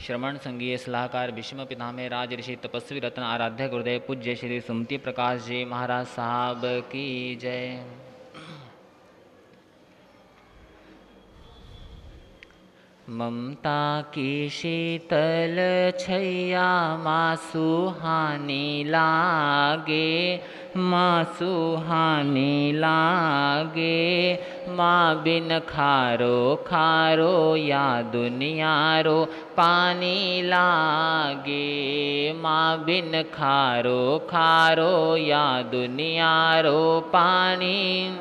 श्रवण संघीय सलाहकार भीष्म पितामह राज ऋषि तपस्वी रत्न आराध्य गुरुदेव पूज्य श्री सुमति प्रकाश जी महाराज साहब की जय। ममता की शीतल छैया माँ सुहानी लागे, माँ सुहानी लागे। माँ बिन खारो खारो या दुनियारो पानी लागे, माँ बिन खारो खारो या दुनियारो पानी।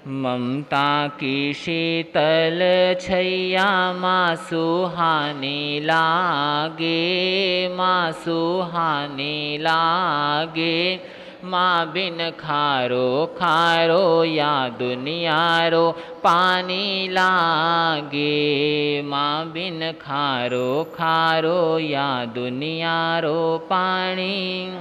ममता की शीतल छैया माँ सुहानी लागे, माँ सुहानी लागे। माँ बिन खारो खारो या दुनियारो पानी लागे, माँ बिन खारो खारो या दुनियारो पानी।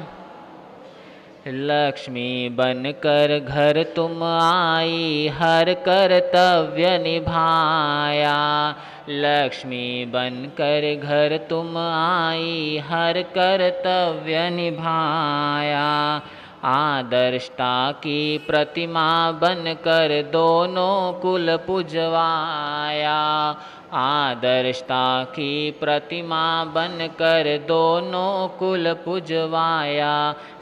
लक्ष्मी बनकर घर तुम आई, हर कर्तव्य निभाया। लक्ष्मी बनकर घर तुम आई, हर कर्तव्य निभाया। आदर्शता की प्रतिमा बनकर दोनों कुल पुजवाया। आदर्शता की प्रतिमा बनकर दोनों कुल पुजवाया।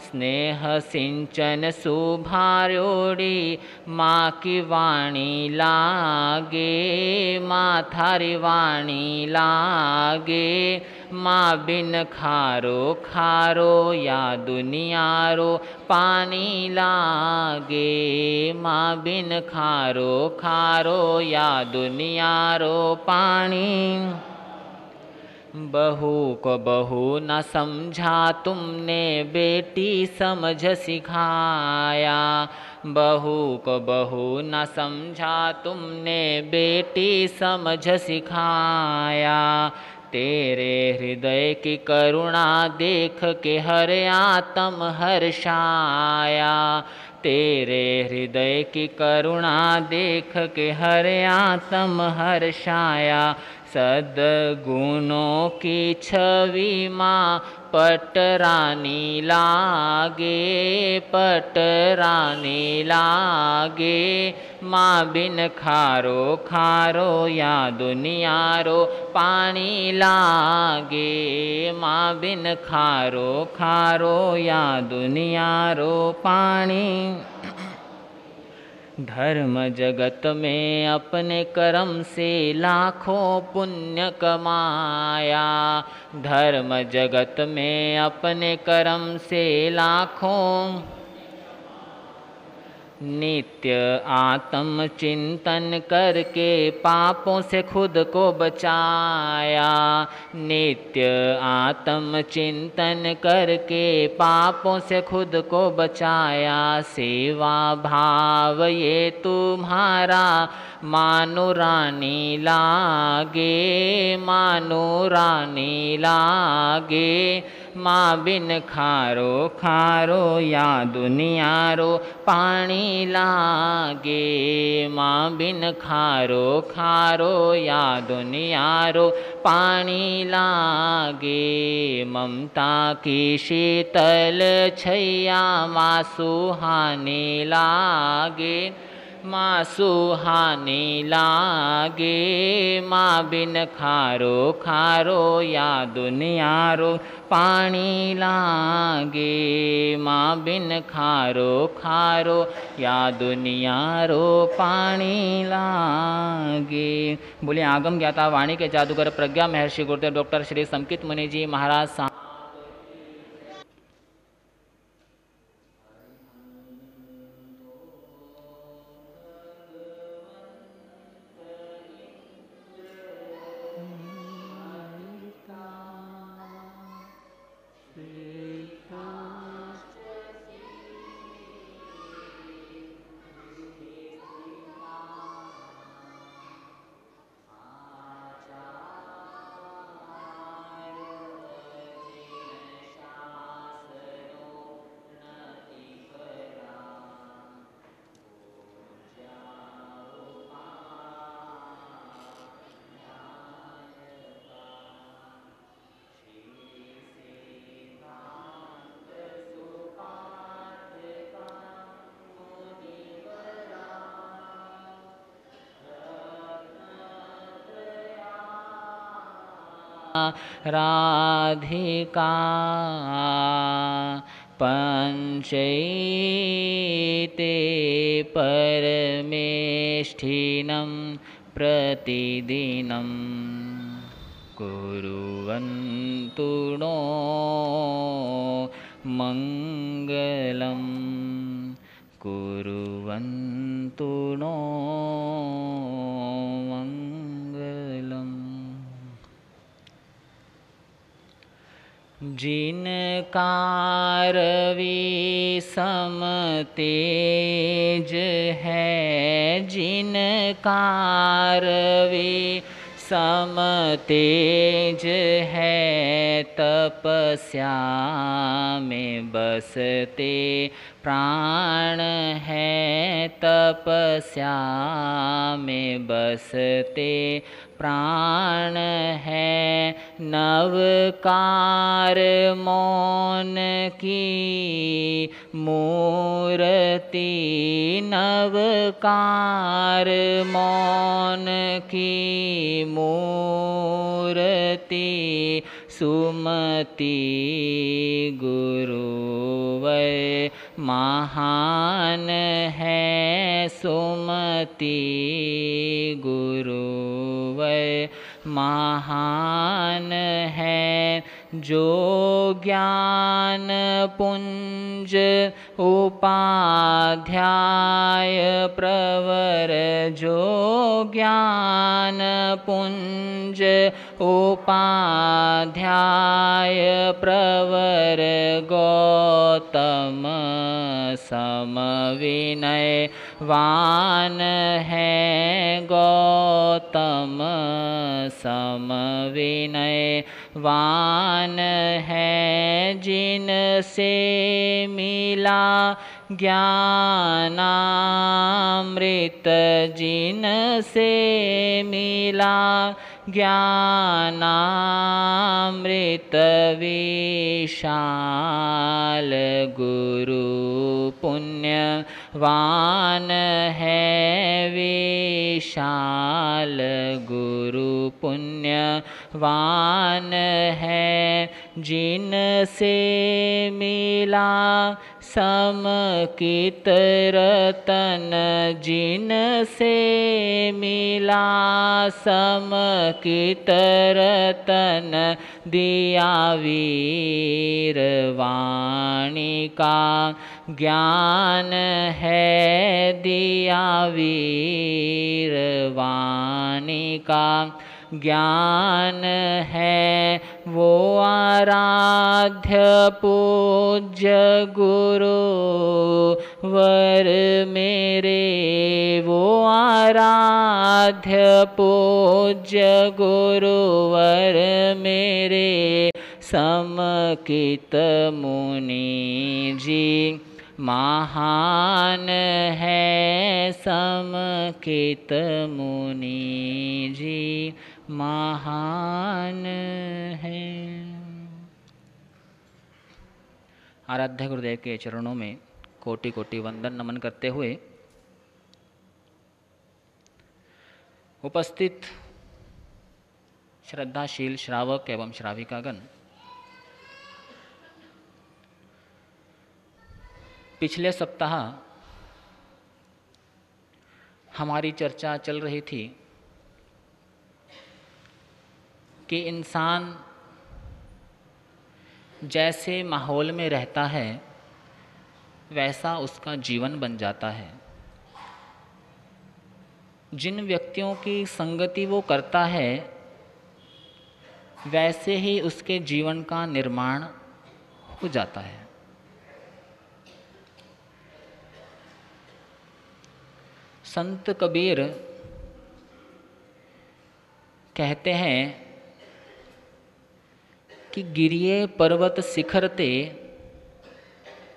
स्नेह सिंचन सुभार्योड़ी माँ की वाणी लागे, माँ थारी वाणी लागे। माँ बिन खारो खारो या दुनियारो पानी लागे, माँ बिन खारो खारो या दुनियारो पानी। बहू को बहू न समझा तुमने, बेटी समझ सिखाया। बहू को बहू न समझा तुमने, बेटी समझ सिखाया। तेरे हृदय की करुणा देख के हर आत्म हर्षाया। तेरे हृदय की करुणा देख के हर आत्म हर्षाया। सद्गुणों की छवि माँ पटरानी लागे, पटरानी लागे। माँ बिन खारो खारो या दुनियारो पानी लागे, माँ बिन खारो खारो या दुनियारो पानी। धर्म जगत में अपने कर्म से लाखों पुण्य कमाया। धर्म जगत में अपने कर्म से लाखों। नित्य आत्म चिंतन करके पापों से खुद को बचाया। नित्य आत्म चिंतन करके पापों से खुद को बचाया। सेवा भाव ये तुम्हारा मानो रानी लागे, मानो रानी लागे। माँ बिन खारो खारो या दुनियारो पानी लागे, माँ बिन खारो खारो या दुनियारो पानी लागे। ममता की शीतल छैया माँ सुहानी लागे, माँ सुहानी लागे। माँ बिन खारो खारो या दुनियारो पानी लागे, माँ बिन खारो खारो या दुनियारो पानी लागे। बोलिए आगम ज्ञाता वाणी के जादूगर प्रज्ञा महर्षि गुरुदेव डॉक्टर श्री संकित मुनि जी महाराज साहब। राधिका पंचैते परमेष्ठिनं प्रतिदिनं कुर्वन्तु नो मङ्गलं कुर्वन्तु नो मङ्गलम्। जिनकार विषम तेज है, जिनकार विषम तेज है, तपस्या में बसते प्राण है, तपस्या में बसते प्राण है। नवकार मौन की मूर्ति, नवकार मौन की मूर्ति, सुमति गुरुवर महान है, सुमति गुरुवर महान है। जो ज्ञान पुंज उपाध्याय प्रवर, जो ज्ञान पुंज उपाध्याय प्रवर, गौतम सम विनयवान है, गौतम सम विनयवान है। जिनसे मिला ज्ञानामृत, जिनसे मिला ज्ञानामृत, विशाल गुरु पुण्यवान है, विशाल गुरु पुण्यवान है। जिनसे मिला समकित रतन, जिनसे मिला समकित रतन, दिया वीर वाणी का ज्ञान है, दिया वीर वाणी का ज्ञान है। वो आराध्य पूज्य गुरु वर मेरे, वो आराध्य पूज्य गुरुवर मेरे, समकित मुनि जी महान है, समकित मुनि जी महान है। आराध्य गुरुदेव के चरणों में कोटि कोटि वंदन नमन करते हुए उपस्थित श्रद्धाशील श्रावक एवं श्राविकागण, पिछले सप्ताह हमारी चर्चा चल रही थी कि इंसान जैसे माहौल में रहता है वैसा उसका जीवन बन जाता है। जिन व्यक्तियों की संगति वो करता है वैसे ही उसके जीवन का निर्माण हो जाता है। संत कबीर कहते हैं कि गिरिए पर्वत शिखर ते,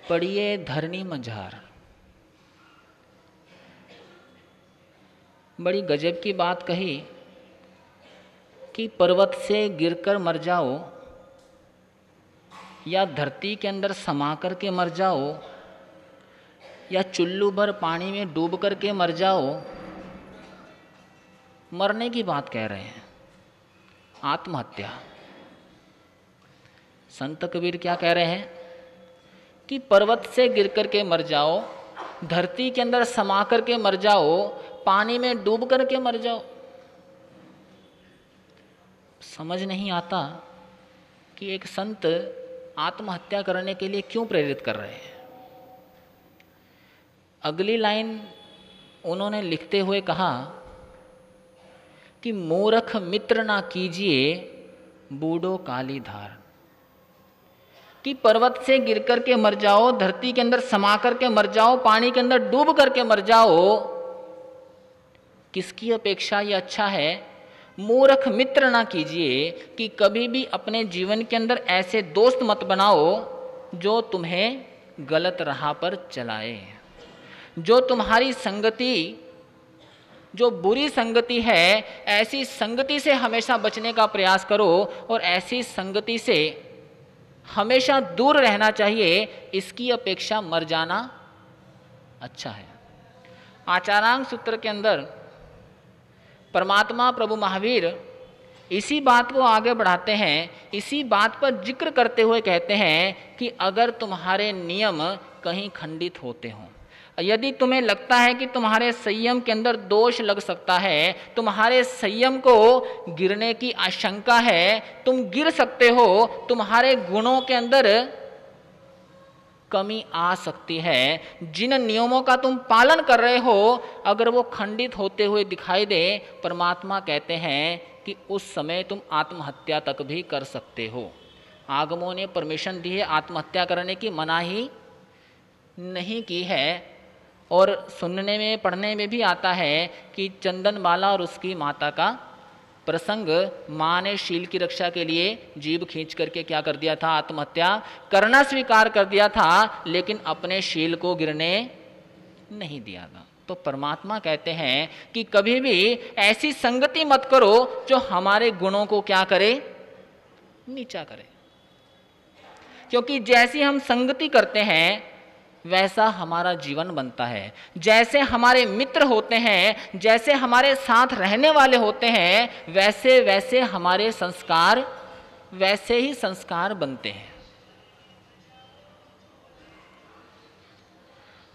पड़िए धरनी मझार। बड़ी गजब की बात कही कि पर्वत से गिरकर मर जाओ या धरती के अंदर समा कर के मर जाओ या चुल्लू भर पानी में डूब कर के मर जाओ, मरने की बात कह रहे हैं, आत्महत्या। संत कबीर क्या कह रहे हैं कि पर्वत से गिर कर के मर जाओ, धरती के अंदर समा कर के मर जाओ, पानी में डूब कर के मर जाओ। समझ नहीं आता कि एक संत आत्महत्या करने के लिए क्यों प्रेरित कर रहे हैं। अगली लाइन उन्होंने लिखते हुए कहा कि मूर्ख मित्र ना कीजिए बूढ़ो काली धार, कि पर्वत से गिर कर के मर जाओ, धरती के अंदर समा कर के मर जाओ, पानी के अंदर डूब कर के मर जाओ, किसकी अपेक्षा ये अच्छा है। मूर्ख मित्र ना कीजिए, कि कभी भी अपने जीवन के अंदर ऐसे दोस्त मत बनाओ जो तुम्हें गलत राह पर चलाए, जो तुम्हारी संगति, जो बुरी संगति है, ऐसी संगति से हमेशा बचने का प्रयास करो और ऐसी संगति से हमेशा दूर रहना चाहिए। इसकी अपेक्षा मर जाना अच्छा है। आचारांग सूत्र के अंदर परमात्मा प्रभु महावीर इसी बात को आगे बढ़ाते हैं, इसी बात पर जिक्र करते हुए कहते हैं कि अगर तुम्हारे नियम कहीं खंडित होते हों, यदि तुम्हें लगता है कि तुम्हारे संयम के अंदर दोष लग सकता है, तुम्हारे संयम को गिरने की आशंका है, तुम गिर सकते हो, तुम्हारे गुणों के अंदर कमी आ सकती है, जिन नियमों का तुम पालन कर रहे हो अगर वो खंडित होते हुए दिखाई दे, परमात्मा कहते हैं कि उस समय तुम आत्महत्या तक भी कर सकते हो। आगमों ने परमिशन दी है, आत्महत्या करने की मनाही नहीं की है। और सुनने में पढ़ने में भी आता है कि चंदनबाला और उसकी माता का प्रसंग, माँ ने शील की रक्षा के लिए जीभ खींच करके क्या कर दिया था, आत्महत्या करना स्वीकार कर दिया था, लेकिन अपने शील को गिरने नहीं दिया था। तो परमात्मा कहते हैं कि कभी भी ऐसी संगति मत करो जो हमारे गुणों को क्या करे, नीचा करे। क्योंकि जैसी हम संगति करते हैं वैसा हमारा जीवन बनता है। जैसे हमारे मित्र होते हैं, जैसे हमारे साथ रहने वाले होते हैं, वैसे वैसे हमारे संस्कार, वैसे ही संस्कार बनते हैं।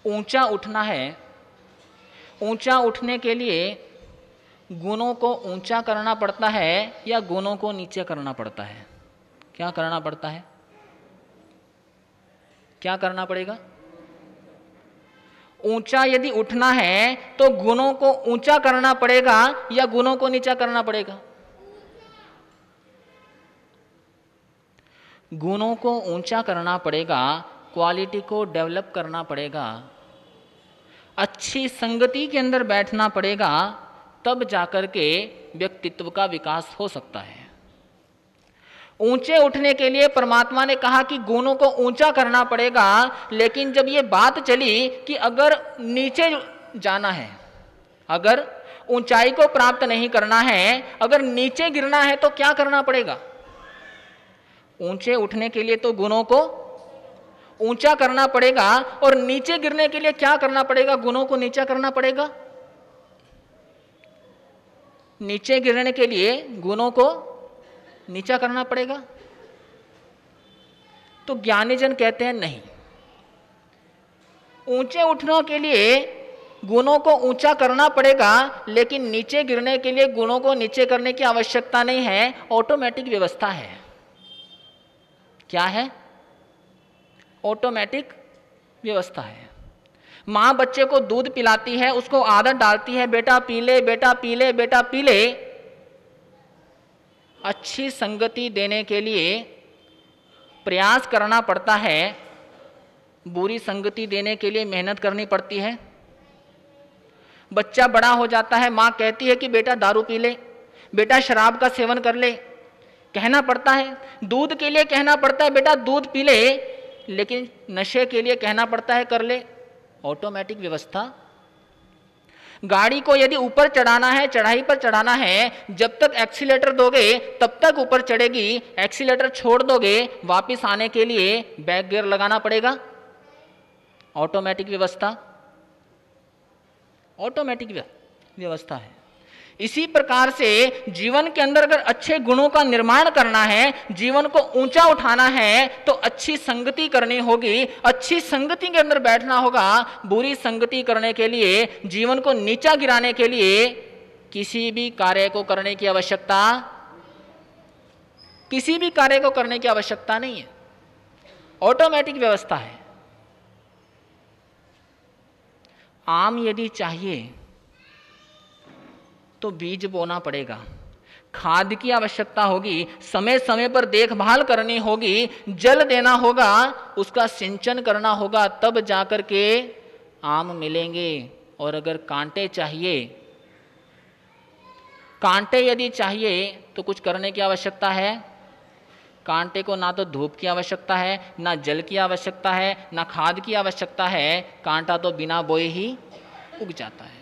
ऊंचा उठना है, ऊंचा उठने के लिए गुणों को ऊंचा करना पड़ता है या गुणों को नीचे करना पड़ता है? क्या करना पड़ता है? क्या करना पड़ेगा? ऊंचा यदि उठना है तो गुणों को ऊंचा करना पड़ेगा या गुणों को नीचा करना पड़ेगा? गुणों को ऊंचा करना पड़ेगा, क्वालिटी को डेवलप करना पड़ेगा, अच्छी संगति के अंदर बैठना पड़ेगा, तब जाकर के व्यक्तित्व का विकास हो सकता है। ऊंचे उठने के लिए परमात्मा ने कहा कि गुणों को ऊंचा करना पड़ेगा, लेकिन जब ये बात चली कि अगर नीचे जाना है, अगर ऊंचाई को प्राप्त नहीं करना है, अगर नीचे गिरना है तो क्या करना पड़ेगा? ऊंचे उठने के लिए तो गुणों को ऊंचा करना पड़ेगा और नीचे गिरने के लिए क्या करना पड़ेगा? गुणों को नीचा करना पड़ेगा। नीचे गिरने के लिए गुणों को नीचा करना पड़ेगा। तो ज्ञानीजन कहते हैं नहीं, ऊंचे उठने के लिए गुणों को ऊंचा करना पड़ेगा, लेकिन नीचे गिरने के लिए गुणों को नीचे करने की आवश्यकता नहीं है, ऑटोमेटिक व्यवस्था है। क्या है? ऑटोमेटिक व्यवस्था है। मां बच्चे को दूध पिलाती है, उसको आदत डालती है, बेटा पी ले, बेटा पी ले, बेटा पी ले। अच्छी संगति देने के लिए प्रयास करना पड़ता है, बुरी संगति देने के लिए मेहनत करनी पड़ती है। बच्चा बड़ा हो जाता है, माँ कहती है कि बेटा दारू पी ले, बेटा शराब का सेवन कर ले, कहना पड़ता है। दूध के लिए कहना पड़ता है बेटा दूध पी ले, लेकिन नशे के लिए कहना पड़ता है कर ले। ऑटोमेटिक व्यवस्था। गाड़ी को यदि ऊपर चढ़ाना है, चढ़ाई पर चढ़ाना है, जब तक एक्सीलेटर दोगे तब तक ऊपर चढ़ेगी, एक्सीलेटर छोड़ दोगे वापस आने के लिए बैक गियर लगाना पड़ेगा। ऑटोमेटिक व्यवस्था, ऑटोमेटिक व्यवस्था है। इसी प्रकार से जीवन के अंदर अगर अच्छे गुणों का निर्माण करना है, जीवन को ऊंचा उठाना है, तो अच्छी संगति करनी होगी, अच्छी संगति के अंदर बैठना होगा। बुरी संगति करने के लिए, जीवन को नीचा गिराने के लिए किसी भी कार्य को करने की आवश्यकता नहीं है। ऑटोमेटिक व्यवस्था है। आम यदि चाहिए तो बीज बोना पड़ेगा, खाद की आवश्यकता होगी, समय समय पर देखभाल करनी होगी, जल देना होगा, उसका सिंचन करना होगा, तब जाकर के आम मिलेंगे। और अगर कांटे यदि चाहिए तो कुछ करने की आवश्यकता है। कांटे को ना तो धूप की आवश्यकता है, ना जल की आवश्यकता है, ना खाद की आवश्यकता है, कांटा तो बिना बोए ही उग जाता है।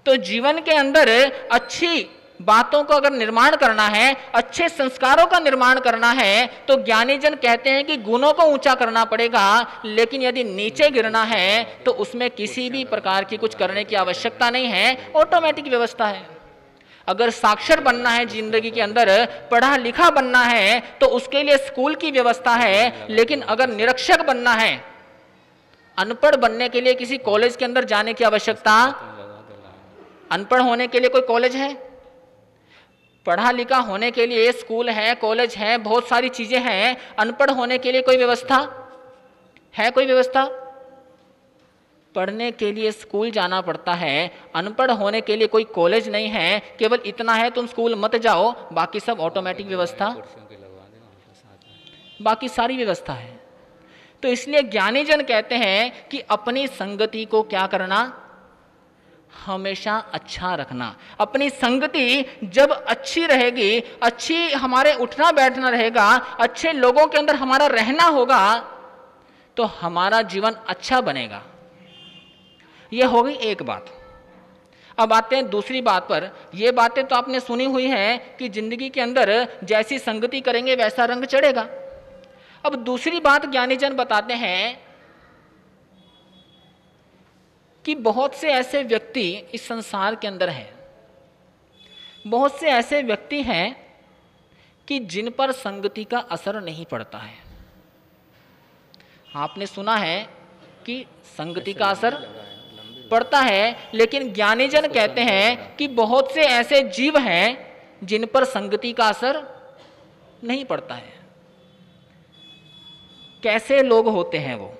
तो जीवन के अंदर अच्छी बातों को अगर निर्माण करना है, अच्छे संस्कारों का निर्माण करना है, तो ज्ञानी जन कहते हैं कि गुणों को ऊंचा करना पड़ेगा, लेकिन यदि नीचे गिरना है तो उसमें किसी भी प्रकार की कुछ करने की आवश्यकता नहीं है, ऑटोमेटिक व्यवस्था है। अगर साक्षर बनना है जिंदगी के अंदर, पढ़ा लिखा बनना है, तो उसके लिए स्कूल की व्यवस्था है। लेकिन अगर निरक्षर बनना है, अनपढ़ बनने के लिए किसी कॉलेज के अंदर जाने की आवश्यकता, अनपढ़ होने के लिए कोई कॉलेज है, पढ़ा लिखा होने के लिए स्कूल है, कॉलेज है, बहुत सारी चीजें हैं। अनपढ़ होने के लिए कोई व्यवस्था है? कोई व्यवस्था? पढ़ने के लिए स्कूल जाना पड़ता है, अनपढ़ होने के लिए कोई कॉलेज नहीं है। केवल इतना है, तुम स्कूल मत जाओ, बाकी सब ऑटोमेटिक व्यवस्था, बाकी सारी व्यवस्था है। तो इसलिए ज्ञानी जन कहते हैं कि अपनी संगति को क्या करना, हमेशा अच्छा रखना। अपनी संगति जब अच्छी रहेगी, अच्छी हमारे उठना बैठना रहेगा, अच्छे लोगों के अंदर हमारा रहना होगा, तो हमारा जीवन अच्छा बनेगा। यह हो गई एक बात। अब आते हैं दूसरी बात पर। यह बातें तो आपने सुनी हुई हैं कि जिंदगी के अंदर जैसी संगति करेंगे वैसा रंग चढ़ेगा। अब दूसरी बात ज्ञानी जन बताते हैं कि बहुत से ऐसे व्यक्ति इस संसार के अंदर हैं, बहुत से ऐसे व्यक्ति हैं कि जिन पर संगति का असर नहीं पड़ता है। आपने सुना है कि संगति का असर पड़ता है, लेकिन ज्ञानी जन कहते हैं कि बहुत से ऐसे जीव हैं जिन पर संगति का असर नहीं पड़ता है। कैसे लोग होते हैं वो,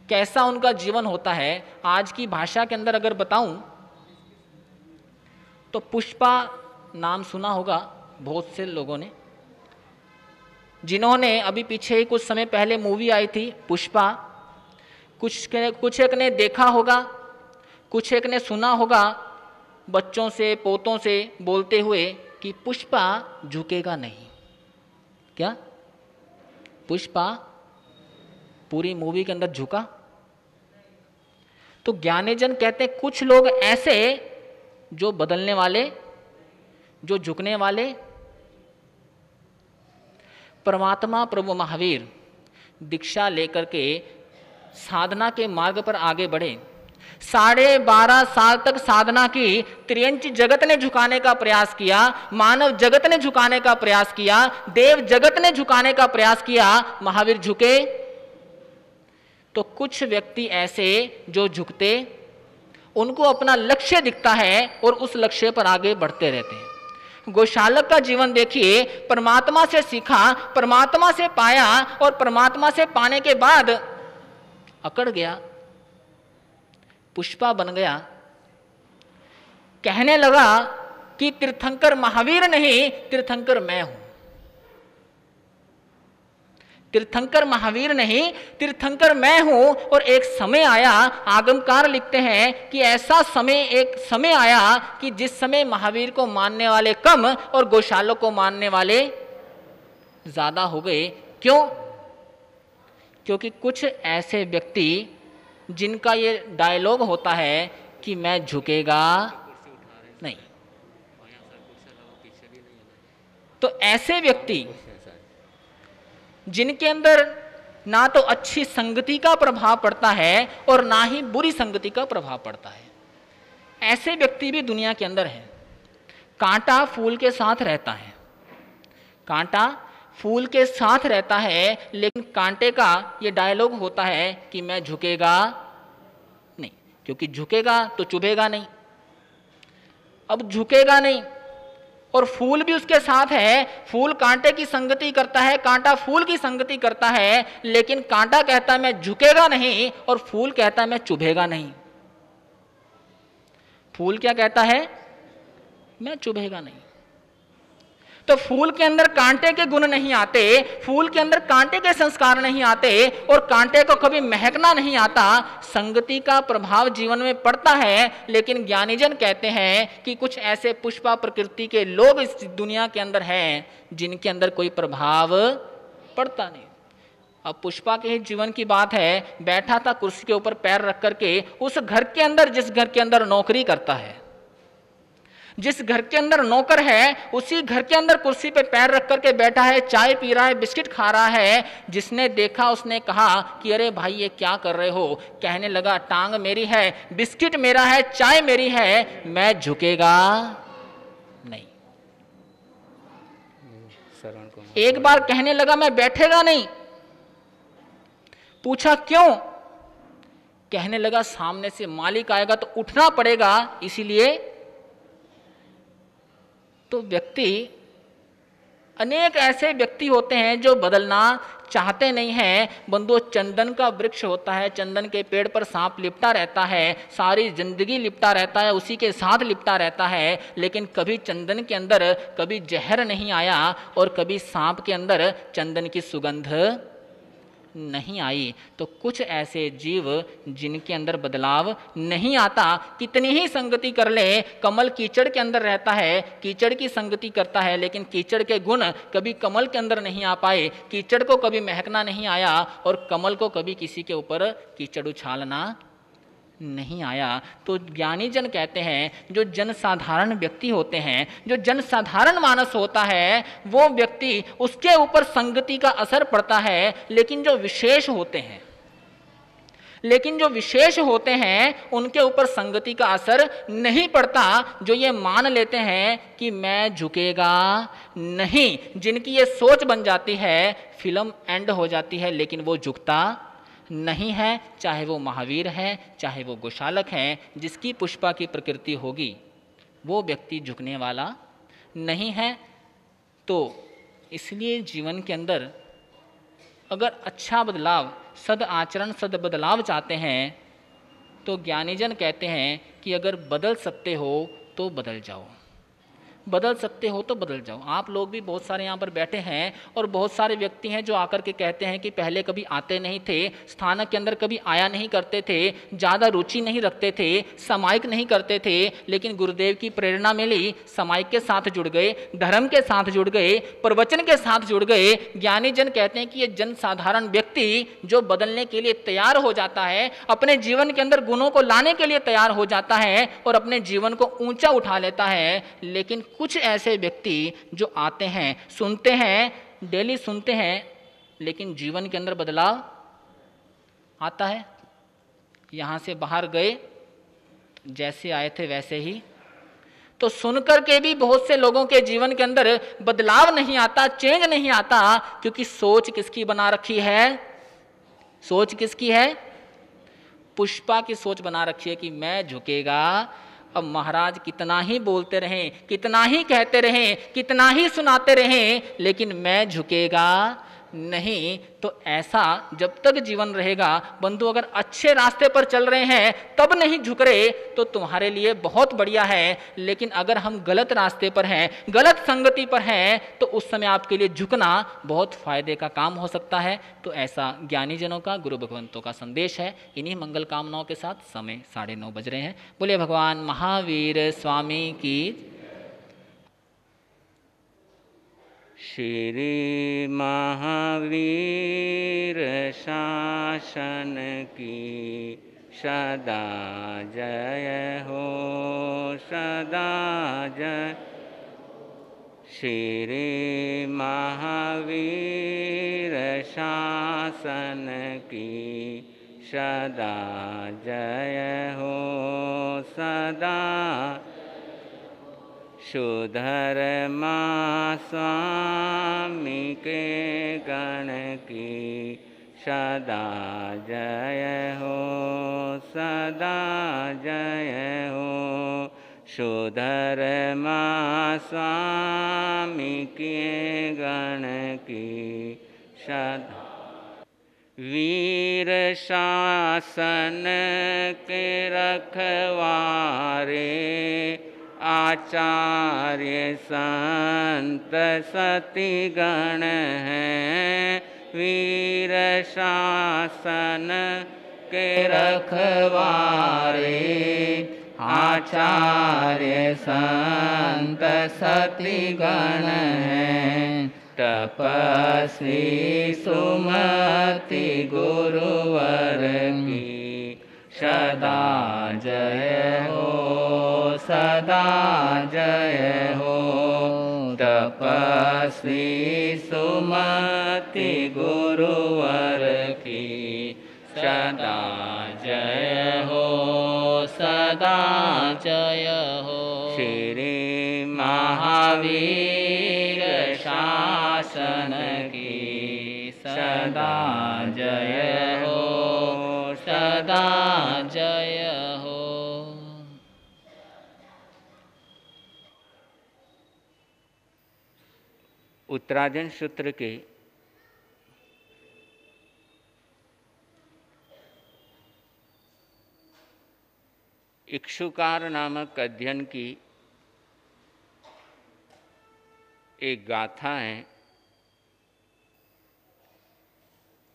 कैसा उनका जीवन होता है? आज की भाषा के अंदर अगर बताऊं तो पुष्पा नाम सुना होगा बहुत से लोगों ने, जिन्होंने अभी पीछे ही कुछ समय पहले मूवी आई थी पुष्पा, कुछ एक ने देखा होगा, कुछ एक ने सुना होगा बच्चों से पोतों से बोलते हुए कि पुष्पा झुकेगा नहीं। क्या पुष्पा पूरी मूवी के अंदर झुका? तो ज्ञानीजन कहते हैं कुछ लोग ऐसे जो बदलने वाले, जो झुकने वाले। परमात्मा प्रभु महावीर दीक्षा लेकर के साधना के मार्ग पर आगे बढ़े। 12.5 साल तक साधना की, त्रियंच जगत ने झुकाने का प्रयास किया, मानव जगत ने झुकाने का प्रयास किया, देव जगत ने झुकाने का प्रयास किया, महावीर झुके? तो कुछ व्यक्ति ऐसे जो झुकते, उनको अपना लक्ष्य दिखता है और उस लक्ष्य पर आगे बढ़ते रहते हैं। गोशालक का जीवन देखिए, परमात्मा से सीखा, परमात्मा से पाया और परमात्मा से पाने के बाद अकड़ गया, पुष्पा बन गया। कहने लगा कि तीर्थंकर महावीर नहीं, तीर्थंकर मैं हूं। तीर्थंकर महावीर नहीं, तीर्थंकर मैं हूं। और एक समय आया, आगमकार लिखते हैं कि ऐसा समय, एक समय आया कि जिस समय महावीर को मानने वाले कम और गोशालक को मानने वाले ज्यादा हो गए। क्यों? क्योंकि कुछ ऐसे व्यक्ति जिनका ये डायलॉग होता है कि मैं झुकेगा नहीं, तो ऐसे व्यक्ति जिनके अंदर ना तो अच्छी संगति का प्रभाव पड़ता है और ना ही बुरी संगति का प्रभाव पड़ता है, ऐसे व्यक्ति भी दुनिया के अंदर हैं। कांटा फूल के साथ रहता है, कांटा फूल के साथ रहता है, लेकिन कांटे का ये डायलॉग होता है कि मैं झुकेगा नहीं, क्योंकि झुकेगा तो चुभेगा नहीं। अब झुकेगा नहीं, और फूल भी उसके साथ है, फूल कांटे की संगति करता है, कांटा फूल की संगति करता है, लेकिन कांटा कहता है मैं झुकेगा नहीं, और फूल कहता है मैं चुभेगा नहीं। फूल क्या कहता है? मैं चुभेगा नहीं। तो फूल के अंदर कांटे के गुण नहीं आते, फूल के अंदर कांटे के संस्कार नहीं आते, और कांटे को कभी महकना नहीं आता। संगति का प्रभाव जीवन में पड़ता है, लेकिन ज्ञानीजन कहते हैं कि कुछ ऐसे पुष्पा प्रकृति के लोग इस दुनिया के अंदर हैं जिनके अंदर कोई प्रभाव पड़ता नहीं। अब पुष्पा के ही जीवन की बात है, बैठा था कुर्सी के ऊपर पैर रख करके उस घर के अंदर, जिस घर के अंदर नौकरी करता है, जिस घर के अंदर नौकर है, उसी घर के अंदर कुर्सी पे पैर रख करके बैठा है, चाय पी रहा है, बिस्किट खा रहा है। जिसने देखा उसने कहा कि अरे भाई ये क्या कर रहे हो? कहने लगा टांग मेरी है, बिस्किट मेरा है, चाय मेरी है, मैं झुकेगा नहीं। एक बार कहने लगा मैं बैठेगा नहीं। पूछा क्यों? कहने लगा सामने से मालिक आएगा तो उठना पड़ेगा, इसीलिए। तो व्यक्ति, अनेक ऐसे व्यक्ति होते हैं जो बदलना चाहते नहीं हैं। बंधुओं, चंदन का वृक्ष होता है, चंदन के पेड़ पर सांप लिपटा रहता है, सारी जिंदगी लिपटा रहता है, उसी के साथ लिपटा रहता है, लेकिन कभी चंदन के अंदर कभी जहर नहीं आया, और कभी सांप के अंदर चंदन की सुगंध नहीं आई। तो कुछ ऐसे जीव जिनके अंदर बदलाव नहीं आता, कितनी ही संगति कर ले। कमल कीचड़ के अंदर रहता है, कीचड़ की संगति करता है, लेकिन कीचड़ के गुण कभी कमल के अंदर नहीं आ पाए। कीचड़ को कभी महकना नहीं आया, और कमल को कभी किसी के ऊपर कीचड़ उछालना नहीं आया। तो ज्ञानी जन कहते हैं, जो जनसाधारण व्यक्ति होते हैं, जो जनसाधारण मानस होता है, वो व्यक्ति, उसके ऊपर संगति का असर पड़ता है। लेकिन जो विशेष होते हैं उनके ऊपर संगति का असर नहीं पड़ता। जो ये मान लेते हैं कि मैं झुकेगा नहीं, जिनकी ये सोच बन जाती है, फिल्म एंड हो जाती है, लेकिन वो झुकता नहीं है। चाहे वो महावीर है, चाहे वो गोशालक है, जिसकी पुष्पा की प्रकृति होगी, वो व्यक्ति झुकने वाला नहीं है। तो इसलिए जीवन के अंदर अगर अच्छा बदलाव, सद आचरण, सद बदलाव चाहते हैं, तो ज्ञानीजन कहते हैं कि अगर बदल सकते हो तो बदल जाओ, बदल सकते हो तो बदल जाओ। आप लोग भी बहुत सारे यहाँ पर बैठे हैं, और बहुत सारे व्यक्ति हैं जो आकर के कहते हैं कि पहले कभी आते नहीं थे, स्थानक के अंदर कभी आया नहीं करते थे, ज़्यादा रुचि नहीं रखते थे, सामायिक नहीं करते थे, लेकिन गुरुदेव की प्रेरणा मिली, सामायिक के साथ जुड़ गए, धर्म के साथ जुड़ गए, प्रवचन के साथ जुड़ गए। ज्ञानी जन कहते हैं कि ये जन साधारण व्यक्ति जो बदलने के लिए तैयार हो जाता है, अपने जीवन के अंदर गुणों को लाने के लिए तैयार हो जाता है, और अपने जीवन को ऊंचा उठा लेता है। लेकिन कुछ ऐसे व्यक्ति जो आते हैं, सुनते हैं, डेली सुनते हैं, लेकिन जीवन के अंदर बदलाव आता है। यहां से बाहर गए, जैसे आए थे वैसे ही। तो सुनकर के भी बहुत से लोगों के जीवन के अंदर बदलाव नहीं आता, चेंज नहीं आता, क्योंकि सोच किसकी बना रखी है? सोच किसकी है? पुष्पा की सोच बना रखी है कि मैं झुकेगा। अब महाराज कितना ही बोलते रहें, कितना ही कहते रहें, कितना ही सुनाते रहें, लेकिन मैं झुकेगा नहीं। तो ऐसा जब तक जीवन रहेगा, बंधु अगर अच्छे रास्ते पर चल रहे हैं तब नहीं झुक रहे तो तुम्हारे लिए बहुत बढ़िया है। लेकिन अगर हम गलत रास्ते पर हैं, गलत संगति पर हैं, तो उस समय आपके लिए झुकना बहुत फायदे का काम हो सकता है। तो ऐसा ज्ञानी जनों का, गुरु भगवंतों का संदेश है। इन्हीं मंगल कामनाओं के साथ समय 9:30 बज रहे हैं। बोले भगवान महावीर स्वामी की। श्री महावीर शासन की सदा जय हो, सदा जय। श्री महावीर शासन की सदा जय हो सदा। सुधर्मा स्वामी के गण की सदा जय हो सदा जय हो। सुधर्मा स्वामी के गण की सदा। वीर शासन के रखवारे आचार्य संत सती गण हैं। वीर शासन के रखवारे आचार्य संत सती गण हैं। तपस्वी सुमति गुरुवर की सदा जय हो सदा जय हो। तपस्वी सुमति गुरुवर की सदा जय हो सदा जय हो। श्री महावीर शासन की सदा जय हो सदा जय हो। उत्तराजन सूत्र के इक्षुकार नामक अध्ययन की एक गाथा है।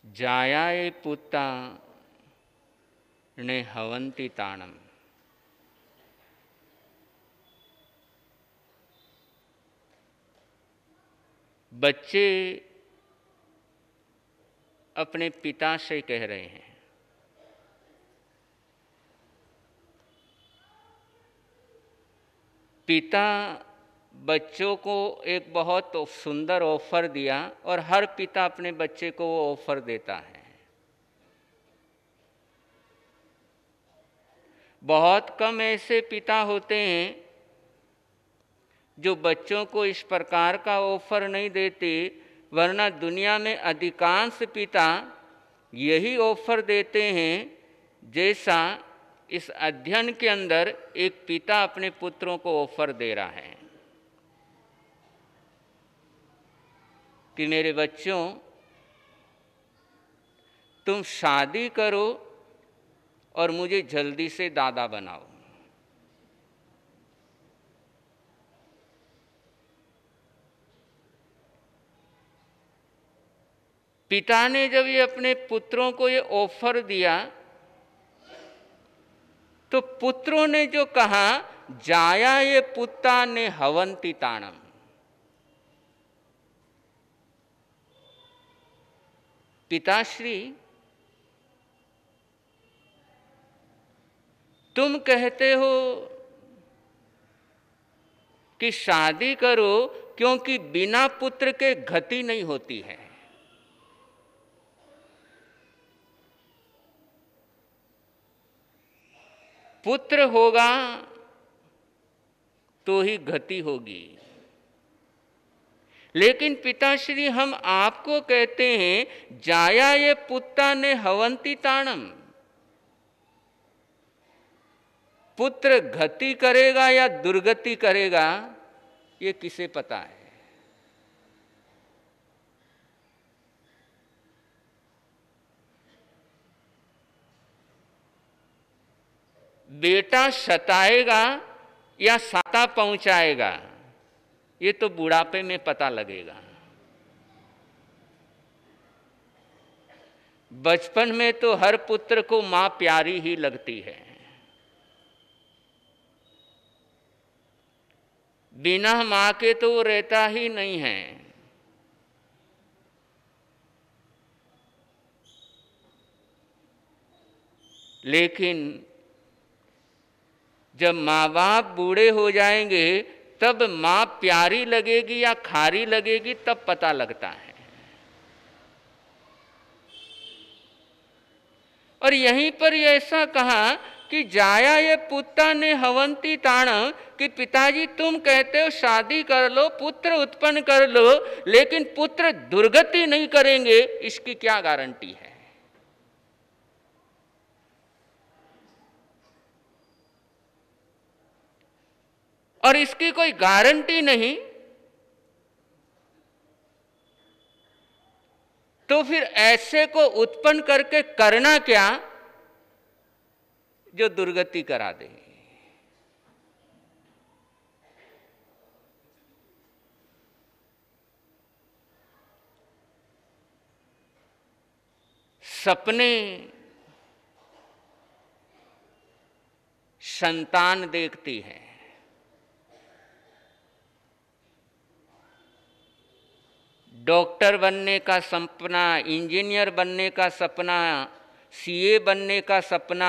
जायाए पुत्ता ने हवंती ताणम। बच्चे अपने पिता से कह रहे हैं, पिता बच्चों को एक बहुत सुंदर ऑफर दिया और हर पिता अपने बच्चे को वो ऑफर देता है। बहुत कम ऐसे पिता होते हैं जो बच्चों को इस प्रकार का ऑफर नहीं देते, वरना दुनिया में अधिकांश पिता यही ऑफर देते हैं जैसा इस अध्ययन के अंदर एक पिता अपने पुत्रों को ऑफर दे रहा है कि मेरे बच्चों, तुम शादी करो और मुझे जल्दी से दादा बनाओ। पिता ने जब ये अपने पुत्रों को ये ऑफर दिया तो पुत्रों ने जो कहा, जाया ये पुत्ता ने हवंती ताणम। पिताश्री, तुम कहते हो कि शादी करो क्योंकि बिना पुत्र के गति नहीं होती है। पुत्र होगा तो ही गति होगी। लेकिन पिताश्री, हम आपको कहते हैं, जाया ये पुत्ता ने हवंती ताणम। पुत्र गति करेगा या दुर्गति करेगा, ये किसे पता है। बेटा सताएगा या साता पहुंचाएगा, ये तो बुढ़ापे में पता लगेगा। बचपन में तो हर पुत्र को मां प्यारी ही लगती है। बिना मां के तो वो रहता ही नहीं है। लेकिन जब माँ बाप बूढ़े हो जाएंगे तब माँ प्यारी लगेगी या खारी लगेगी, तब पता लगता है। और यहीं पर ये ऐसा कहा कि जाया ये पुत्ता ने हवंती ताण, कि पिताजी तुम कहते हो शादी कर लो, पुत्र उत्पन्न कर लो, लेकिन पुत्र दुर्गति नहीं करेंगे, इसकी क्या गारंटी है? और इसकी कोई गारंटी नहीं तो फिर ऐसे को उत्पन्न करके करना क्या जो दुर्गति करा दे? सपने संतान देखती है, डॉक्टर बनने का सपना, इंजीनियर बनने का सपना, सीए बनने का सपना,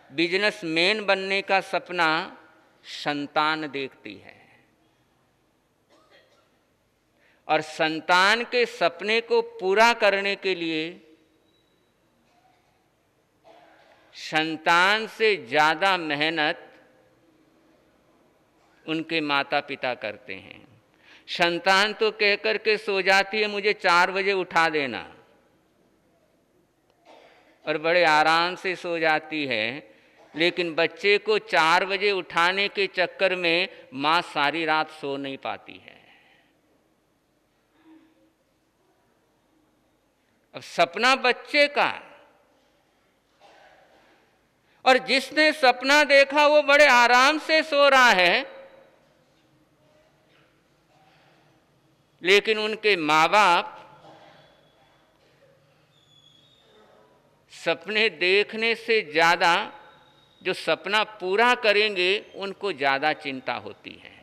बिजनेसमैन बनने का सपना संतान देखती है। और संतान के सपने को पूरा करने के लिए संतान से ज़्यादा मेहनत उनके माता पिता करते हैं। संतान तो कह कर के सो जाती है मुझे 4 बजे उठा देना, और बड़े आराम से सो जाती है, लेकिन बच्चे को 4 बजे उठाने के चक्कर में माँ सारी रात सो नहीं पाती है। अब सपना बच्चे का, और जिसने सपना देखा वो बड़े आराम से सो रहा है, लेकिन उनके माँ बाप सपने देखने से ज़्यादा जो सपना पूरा करेंगे उनको ज़्यादा चिंता होती है।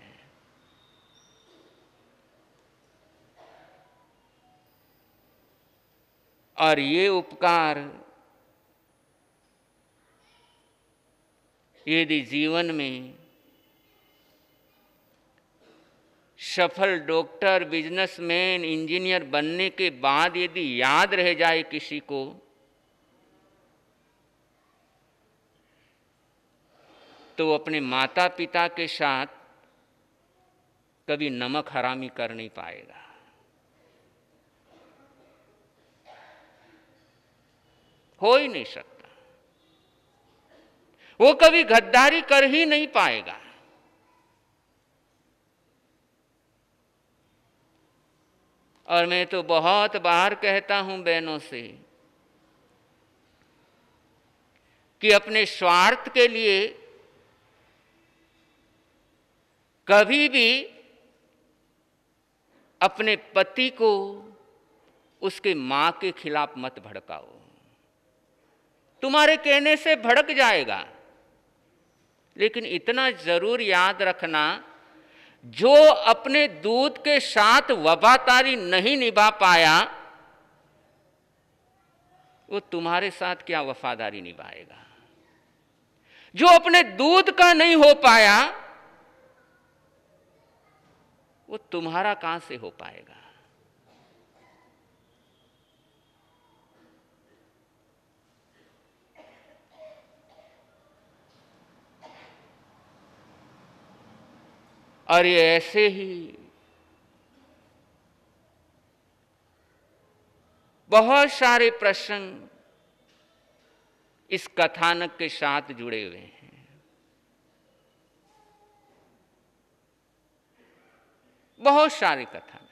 और ये उपकार यदि जीवन में सफल डॉक्टर, बिजनेसमैन, इंजीनियर बनने के बाद यदि याद रह जाए किसी को, तो वो अपने माता पिता के साथ कभी नमक हरामी कर नहीं पाएगा। हो ही नहीं सकता, वो कभी गद्दारी कर ही नहीं पाएगा। और मैं तो बहुत बार कहता हूं बहनों से कि अपने स्वार्थ के लिए कभी भी अपने पति को उसके मां के खिलाफ मत भड़काओ। तुम्हारे कहने से भड़क जाएगा, लेकिन इतना जरूर याद रखना, जो अपने दूध के साथ वफादारी नहीं निभा पाया, वो तुम्हारे साथ क्या वफादारी निभाएगा? जो अपने दूध का नहीं हो पाया, वो तुम्हारा कहां से हो पाएगा? और ये ऐसे ही बहुत सारे प्रसंग इस कथानक के साथ जुड़े हुए हैं। बहुत सारे कथानक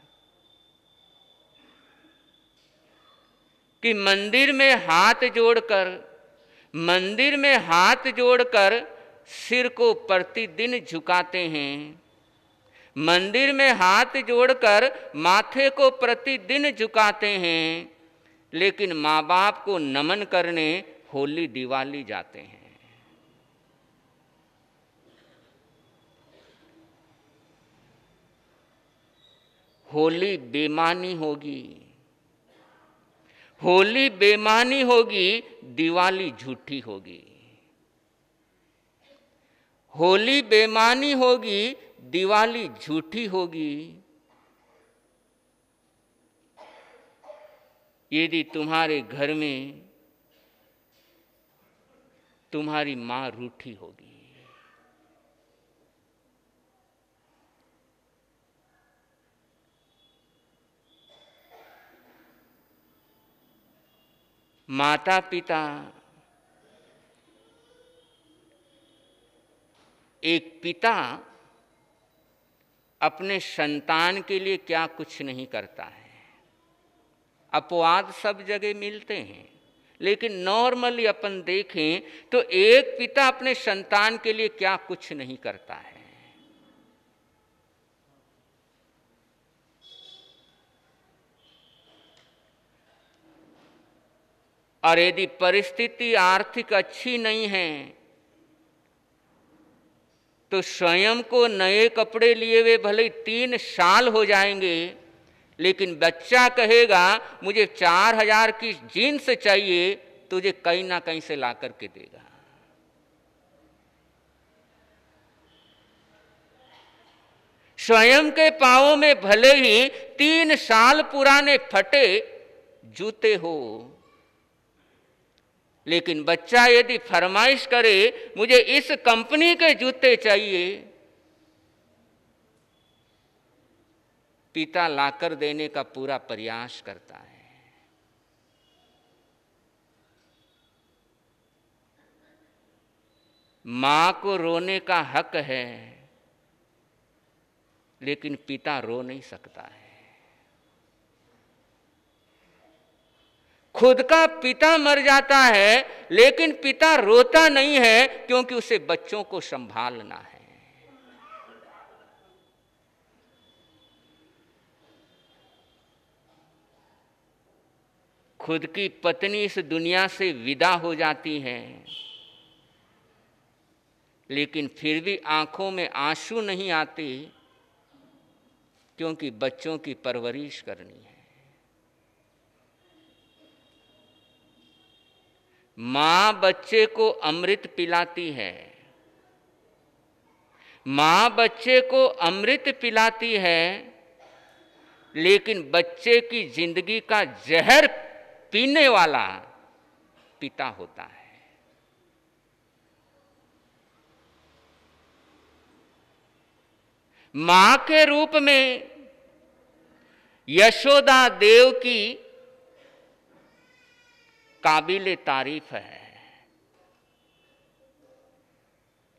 कि मंदिर में हाथ जोड़कर सिर को प्रतिदिन झुकाते हैं, मंदिर में हाथ जोड़कर माथे को प्रतिदिन झुकाते हैं, लेकिन माँ बाप को नमन करने होली दिवाली जाते हैं। होली बेईमानी होगी, होली बेईमानी होगी, दिवाली झूठी होगी। होली बेईमानी होगी, दिवाली झूठी होगी। यदि तुम्हारे घर में तुम्हारी मां रूठी होगी। माता पिता एक पिता अपने संतान के लिए क्या कुछ नहीं करता है। अपवाद सब जगह मिलते हैं, लेकिन नॉर्मली अपन देखें तो एक पिता अपने संतान के लिए क्या कुछ नहीं करता है। और यदि परिस्थिति आर्थिक अच्छी नहीं है तो स्वयं को नए कपड़े लिए हुए भले 3 साल हो जाएंगे, लेकिन बच्चा कहेगा मुझे 4000 की जीन्स चाहिए, तुझे कहीं ना कहीं से ला करके देगा। स्वयं के पांवों में भले ही 3 साल पुराने फटे जूते हो, लेकिन बच्चा यदि फरमाइश करे मुझे इस कंपनी के जूते चाहिए, पिता लाकर देने का पूरा प्रयास करता है। मां को रोने का हक है, लेकिन पिता रो नहीं सकता है। खुद का पिता मर जाता है, लेकिन पिता रोता नहीं है, क्योंकि उसे बच्चों को संभालना है। खुद की पत्नी इस दुनिया से विदा हो जाती है, लेकिन फिर भी आंखों में आंसू नहीं आते, क्योंकि बच्चों की परवरिश करनी है। मां बच्चे को अमृत पिलाती है, मां बच्चे को अमृत पिलाती है, लेकिन बच्चे की जिंदगी का जहर पीने वाला पिता होता है। मां के रूप में यशोदा देव की काबिले तारीफ है,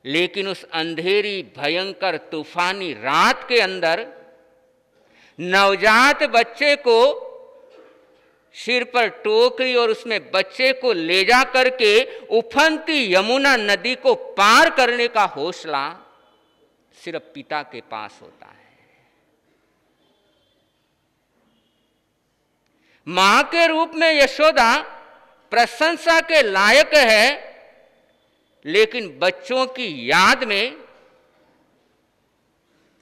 लेकिन उस अंधेरी भयंकर तूफानी रात के अंदर नवजात बच्चे को सिर पर टोकरी और उसमें बच्चे को ले जा करके उफनती यमुना नदी को पार करने का हौसला सिर्फ पिता के पास होता है। मां के रूप में यशोदा प्रशंसा के लायक है, लेकिन बच्चों की याद में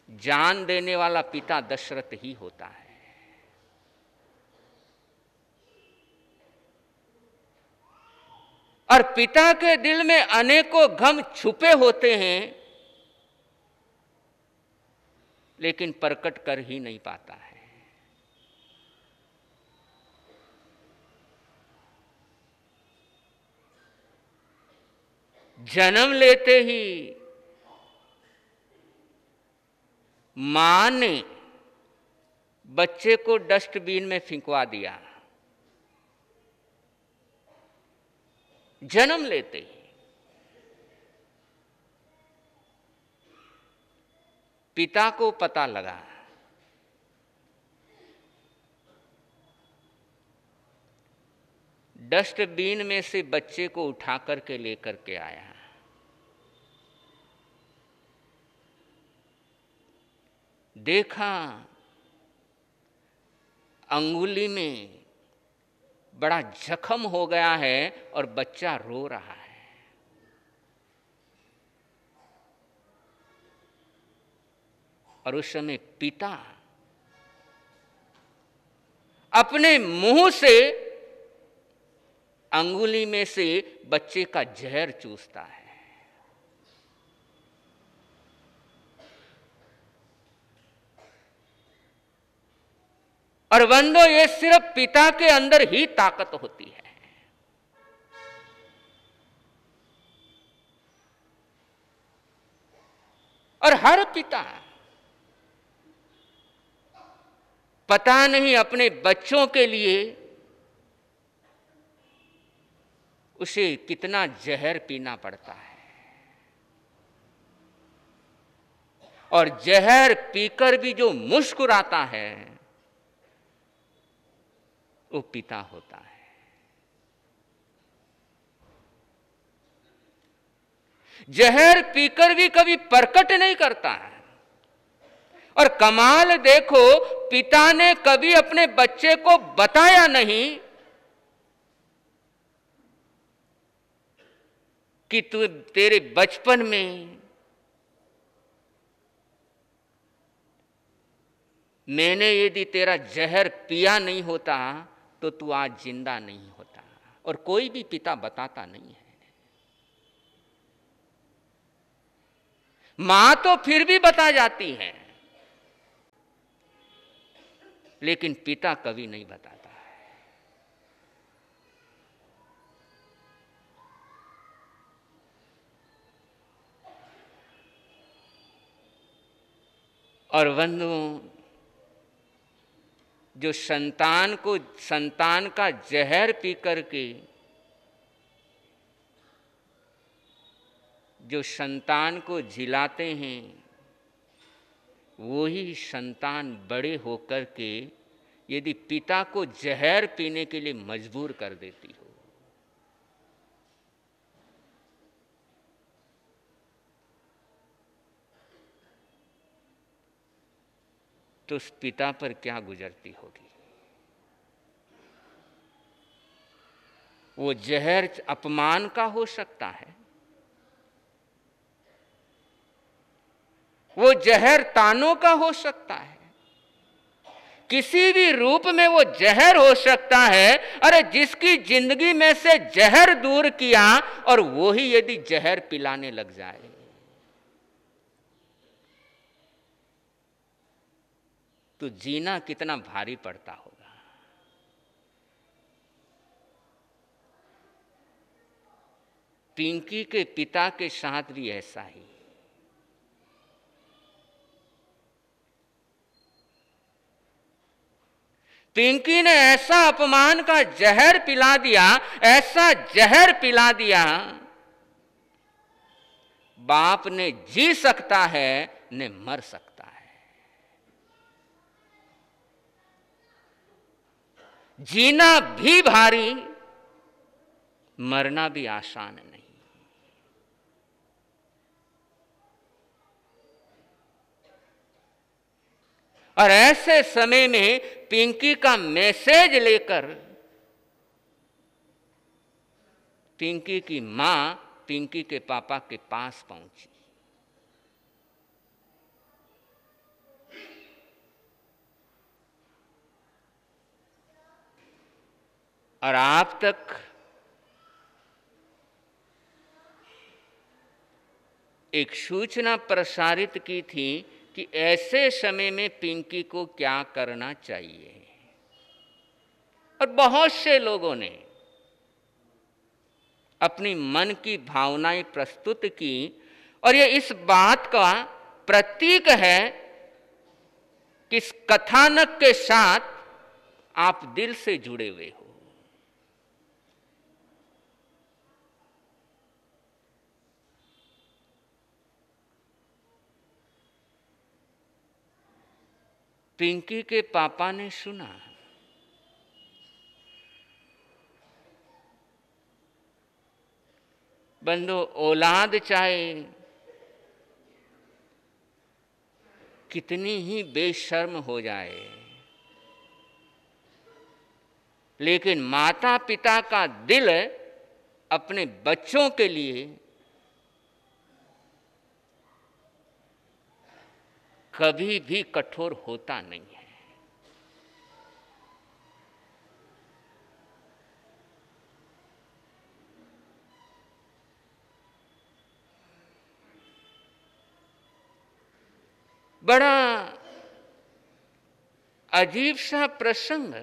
जान देने वाला पिता दशरथ ही होता है। और पिता के दिल में अनेकों गम छुपे होते हैं, लेकिन प्रकट कर ही नहीं पाता है। जन्म लेते ही मां ने बच्चे को डस्टबिन में फेंकवा दिया। जन्म लेते ही पिता को पता लगा, डस्टबिन में से बच्चे को उठा करके लेकर के आया। देखा अंगुली में बड़ा जख्म हो गया है और बच्चा रो रहा है। और उस समय पिता अपने मुंह से अंगुली में से बच्चे का जहर चूसता है। और बंदो, ये सिर्फ पिता के अंदर ही ताकत होती है। और हर पिता पता नहीं अपने बच्चों के लिए उसे कितना जहर पीना पड़ता है, और जहर पीकर भी जो मुस्कुराता है वो पिता होता है। जहर पीकर भी कभी प्रकट नहीं करता है। और कमाल देखो, पिता ने कभी अपने बच्चे को बताया नहीं कि तू तेरे बचपन में मैंने यदि तेरा जहर पिया नहीं होता तो तू आज जिंदा नहीं होता। और कोई भी पिता बताता नहीं है। मां तो फिर भी बता जाती है, लेकिन पिता कभी नहीं बताता है। और बंधुओं, जो संतान का जहर पी करके जो संतान को झिलाते हैं, वही संतान बड़े होकर के यदि पिता को जहर पीने के लिए मजबूर कर देती हो, तो उस पिता पर क्या गुजरती होगी। वो जहर अपमान का हो सकता है, वो जहर तानों का हो सकता है, किसी भी रूप में वो जहर हो सकता है। अरे जिसकी जिंदगी में से जहर दूर किया और वो ही यदि जहर पिलाने लग जाए, तो जीना कितना भारी पड़ता होगा। पिंकी के पिता के साथ भी ऐसा ही। पिंकी ने ऐसा अपमान का जहर पिला दिया, ऐसा जहर पिला दिया, बाप ने जी सकता है न मर सकता है। जीना भी भारी, मरना भी आसान नहीं। और ऐसे समय में पिंकी का मैसेज लेकर पिंकी की मां पिंकी के पापा के पास पहुंची। और आप तक एक सूचना प्रसारित की थी कि ऐसे समय में पिंकी को क्या करना चाहिए। और बहुत से लोगों ने अपनी मन की भावनाएं प्रस्तुत की, और यह इस बात का प्रतीक है कि इस कथानक के साथ आप दिल से जुड़े हुए हो। पिंकी के पापा ने सुना, बंदो औलाद चाहे कितनी ही बेशर्म हो जाए, लेकिन माता पिता का दिल अपने बच्चों के लिए कभी भी कठोर होता नहीं है। बड़ा अजीब सा प्रसंग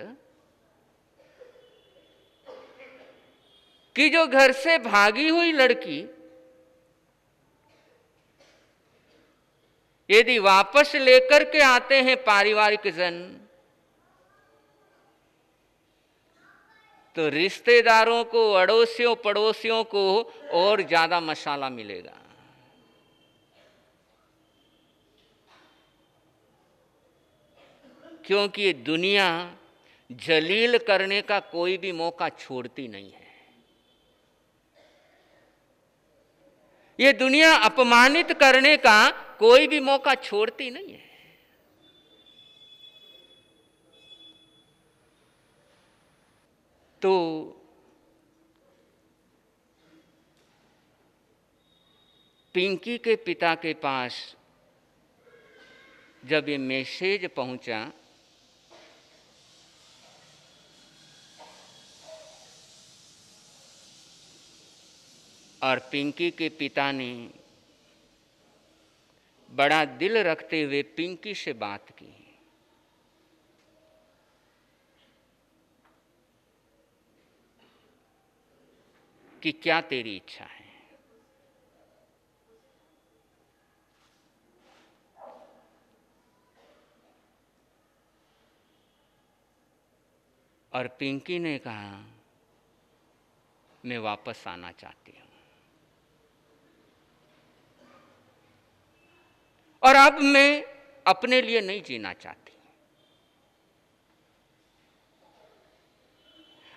कि जो घर से भागी हुई लड़की यदि वापस लेकर के आते हैं पारिवारिक जन, तो रिश्तेदारों को, अड़ोसियों पड़ोसियों को और ज्यादा मसाला मिलेगा। क्योंकि ये दुनिया जलील करने का कोई भी मौका छोड़ती नहीं है। ये दुनिया अपमानित करने का कोई भी मौका छोड़ती नहीं है। तो पिंकी के पिता के पास जब ये मैसेज पहुंचा, और पिंकी के पिता ने बड़ा दिल रखते हुए पिंकी से बात की कि क्या तेरी इच्छा है। और पिंकी ने कहा, मैं वापस आना चाहती हूं, और अब मैं अपने लिए नहीं जीना चाहती।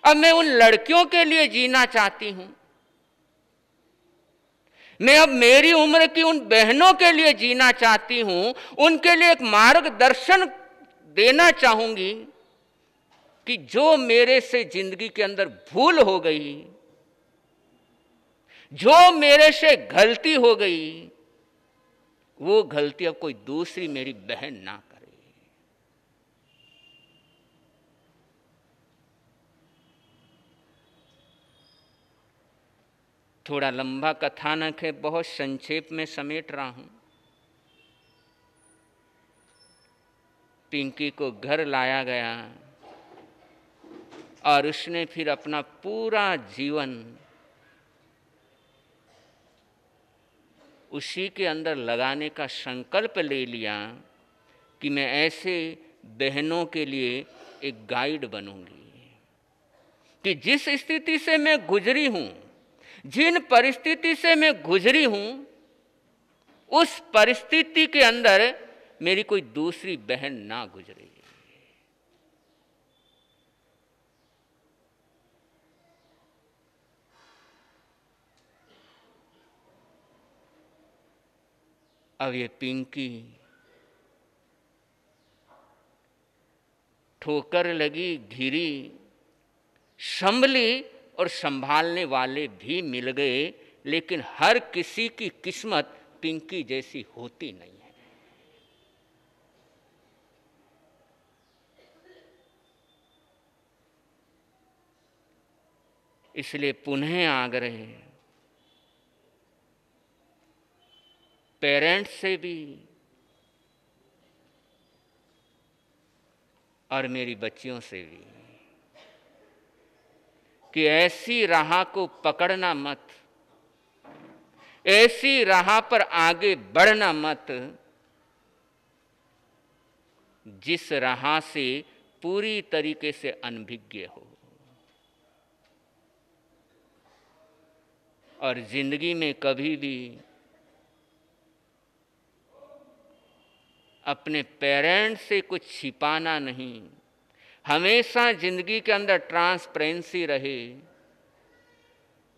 अब मैं उन लड़कियों के लिए जीना चाहती हूं। मैं अब मेरी उम्र की उन बहनों के लिए जीना चाहती हूं, उनके लिए एक मार्गदर्शन देना चाहूंगी कि जो मेरे से जिंदगी के अंदर भूल हो गई, जो मेरे से गलती हो गई, वो गलती अब कोई दूसरी मेरी बहन ना करे। थोड़ा लंबा कथानक है, बहुत संक्षेप में समेट रहा हूं। पिंकी को घर लाया गया और उसने फिर अपना पूरा जीवन उसी के अंदर लगाने का संकल्प ले लिया कि मैं ऐसे बहनों के लिए एक गाइड बनूंगी कि जिस स्थिति से मैं गुजरी हूं, जिन परिस्थिति से मैं गुजरी हूं, उस परिस्थिति के अंदर मेरी कोई दूसरी बहन ना गुजरे। अब ये पिंकी ठोकर लगी, घिरी, संभली और संभालने वाले भी मिल गए, लेकिन हर किसी की किस्मत पिंकी जैसी होती नहीं है। इसलिए पुनः आग्रह पेरेंट्स से भी और मेरी बच्चियों से भी कि ऐसी राह को पकड़ना मत, ऐसी राह पर आगे बढ़ना मत जिस राह से पूरी तरीके से अनभिज्ञ हो। और जिंदगी में कभी भी अपने पेरेंट्स से कुछ छिपाना नहीं, हमेशा जिंदगी के अंदर ट्रांसपेरेंसी रहे।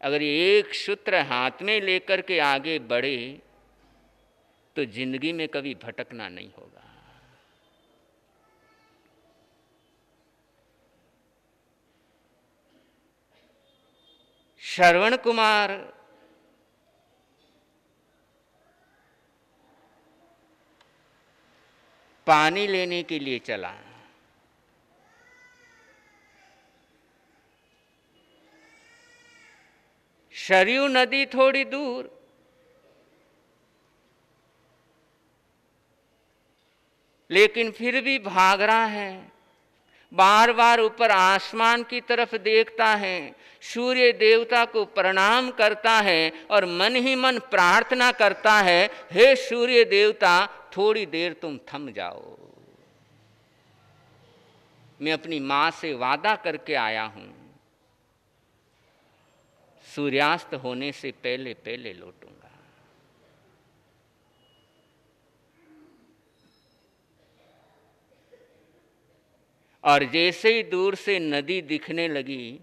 अगर ये एक सूत्र हाथ में लेकर के आगे बढ़े तो जिंदगी में कभी भटकना नहीं होगा। श्रवण कुमार पानी लेने के लिए चला। सरयू नदी थोड़ी दूर, लेकिन फिर भी भाग रहा है, बार बार ऊपर आसमान की तरफ देखता है, सूर्य देवता को प्रणाम करता है और मन ही मन प्रार्थना करता है, हे सूर्य देवता थोड़ी देर तुम थम जाओ, मैं अपनी मां से वादा करके आया हूं, सूर्यास्त होने से पहले पहले लौटूंगा। और जैसे ही दूर से नदी दिखने लगी,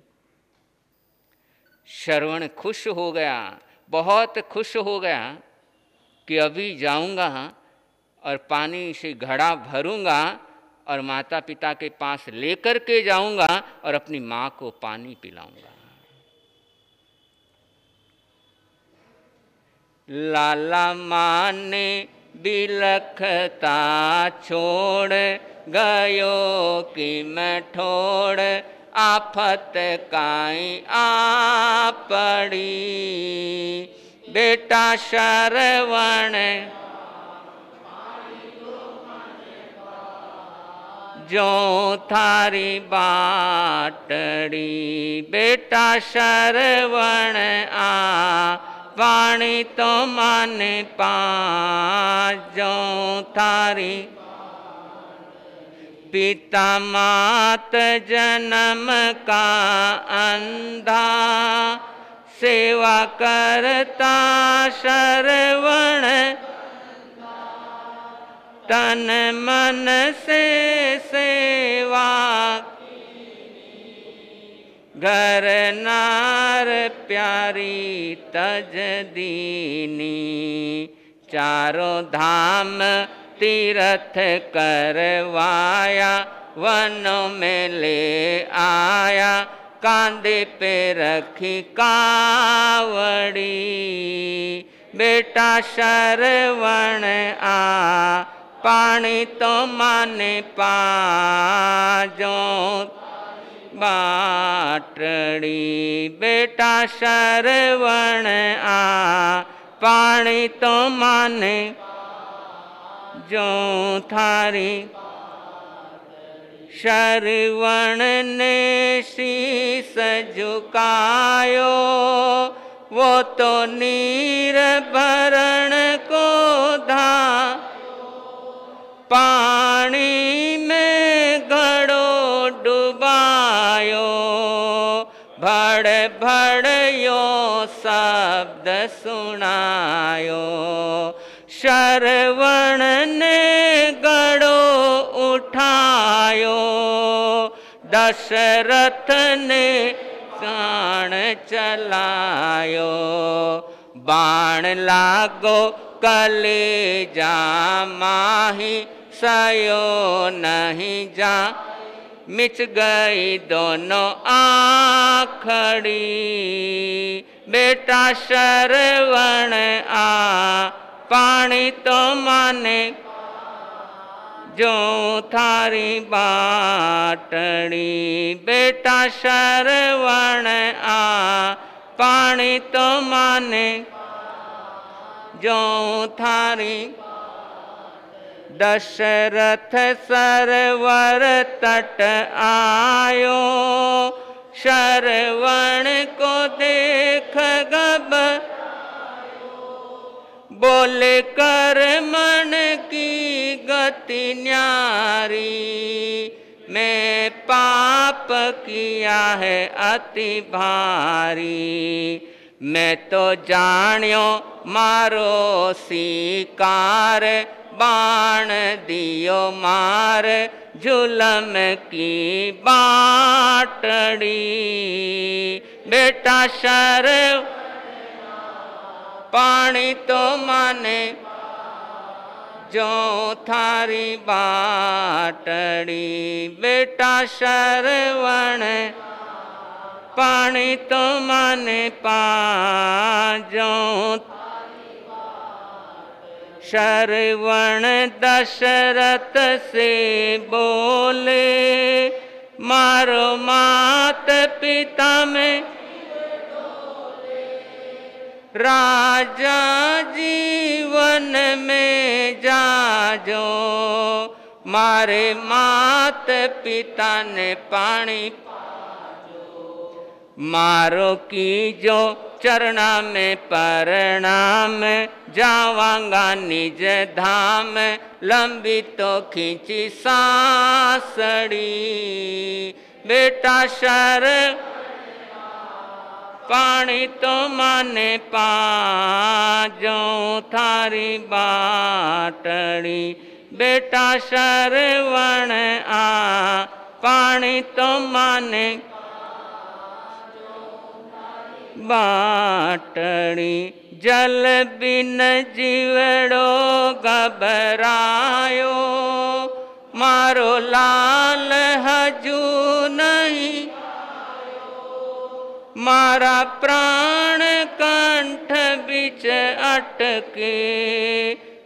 श्रवण खुश हो गया, बहुत खुश हो गया कि अभी जाऊंगा और पानी से घड़ा भरूंगा और माता पिता के पास लेकर के जाऊंगा और अपनी मां को पानी पिलाऊंगा। लाला मां ने बिलखता छोड़ गयो कि मैं ठोड़, आफत काई आ पड़ी, बेटा श्रवण जो थारी बाटड़ी, बेटा श्रवण आ वाणी तो मन पा, जो थारी पिता मात जन्म का अंधा, सेवा करता श्रवण तन मन से सेवा, घर नार प्यारी तज दीनी, चारों धाम तीर्थ करवाया, वनों में ले आया, कांधे पे रखी कावड़ी, बेटा श्रवण आ पानी तो माने पा, जो बाटड़ी, बेटा श्रवण आ पानी तो माने, जो थारी श्रवण ने शीस झुकायो, वो तो नीर भरण को धा, पानी में घड़ो डुबायो, भड़ भड़यो शब्द सुनायो, श्रवण ने घड़ो उठायो, दशरथ ने बाण चलायो, बाण लागो कलेजा माही, सयो नहीं जा, मिच गई दोनों आखड़ी, बेटा श्रवण आ पानी तो माने, जो थारी बाटड़ी, बेटा श्रवण आ पानी तो माने, जो थारी। दशरथ सरोवर तट आयो, श्रवण को देख गब, बोले कर मन की गति न्यारी, मैं पाप किया है अति भारी, मैं तो जानियो मारो शिकार, बाण दियो मार जुलम की बाटड़ी, बेटा शर पानी तो माने, जो थारी बाटड़ी, बेटा श्रवण पानी तो माने पा, जो श्रवण दशरथ से बोले, मारो मात पिता में राजा जीवन में जाजो, मारे मात पिता ने पानी मारो की जो चरणा में परणाम जावांगा निज धाम लंबी तो खींची सांसड़ी बेटा शर पानी तो माने पाजो थारी बाटड़ी बेटा शरवण आ पानी तो माने बाटड़ी जल बिन जीवड़ो घबरायो मारो लाल हजू नहीं मारा प्राण कंठ बिच अटके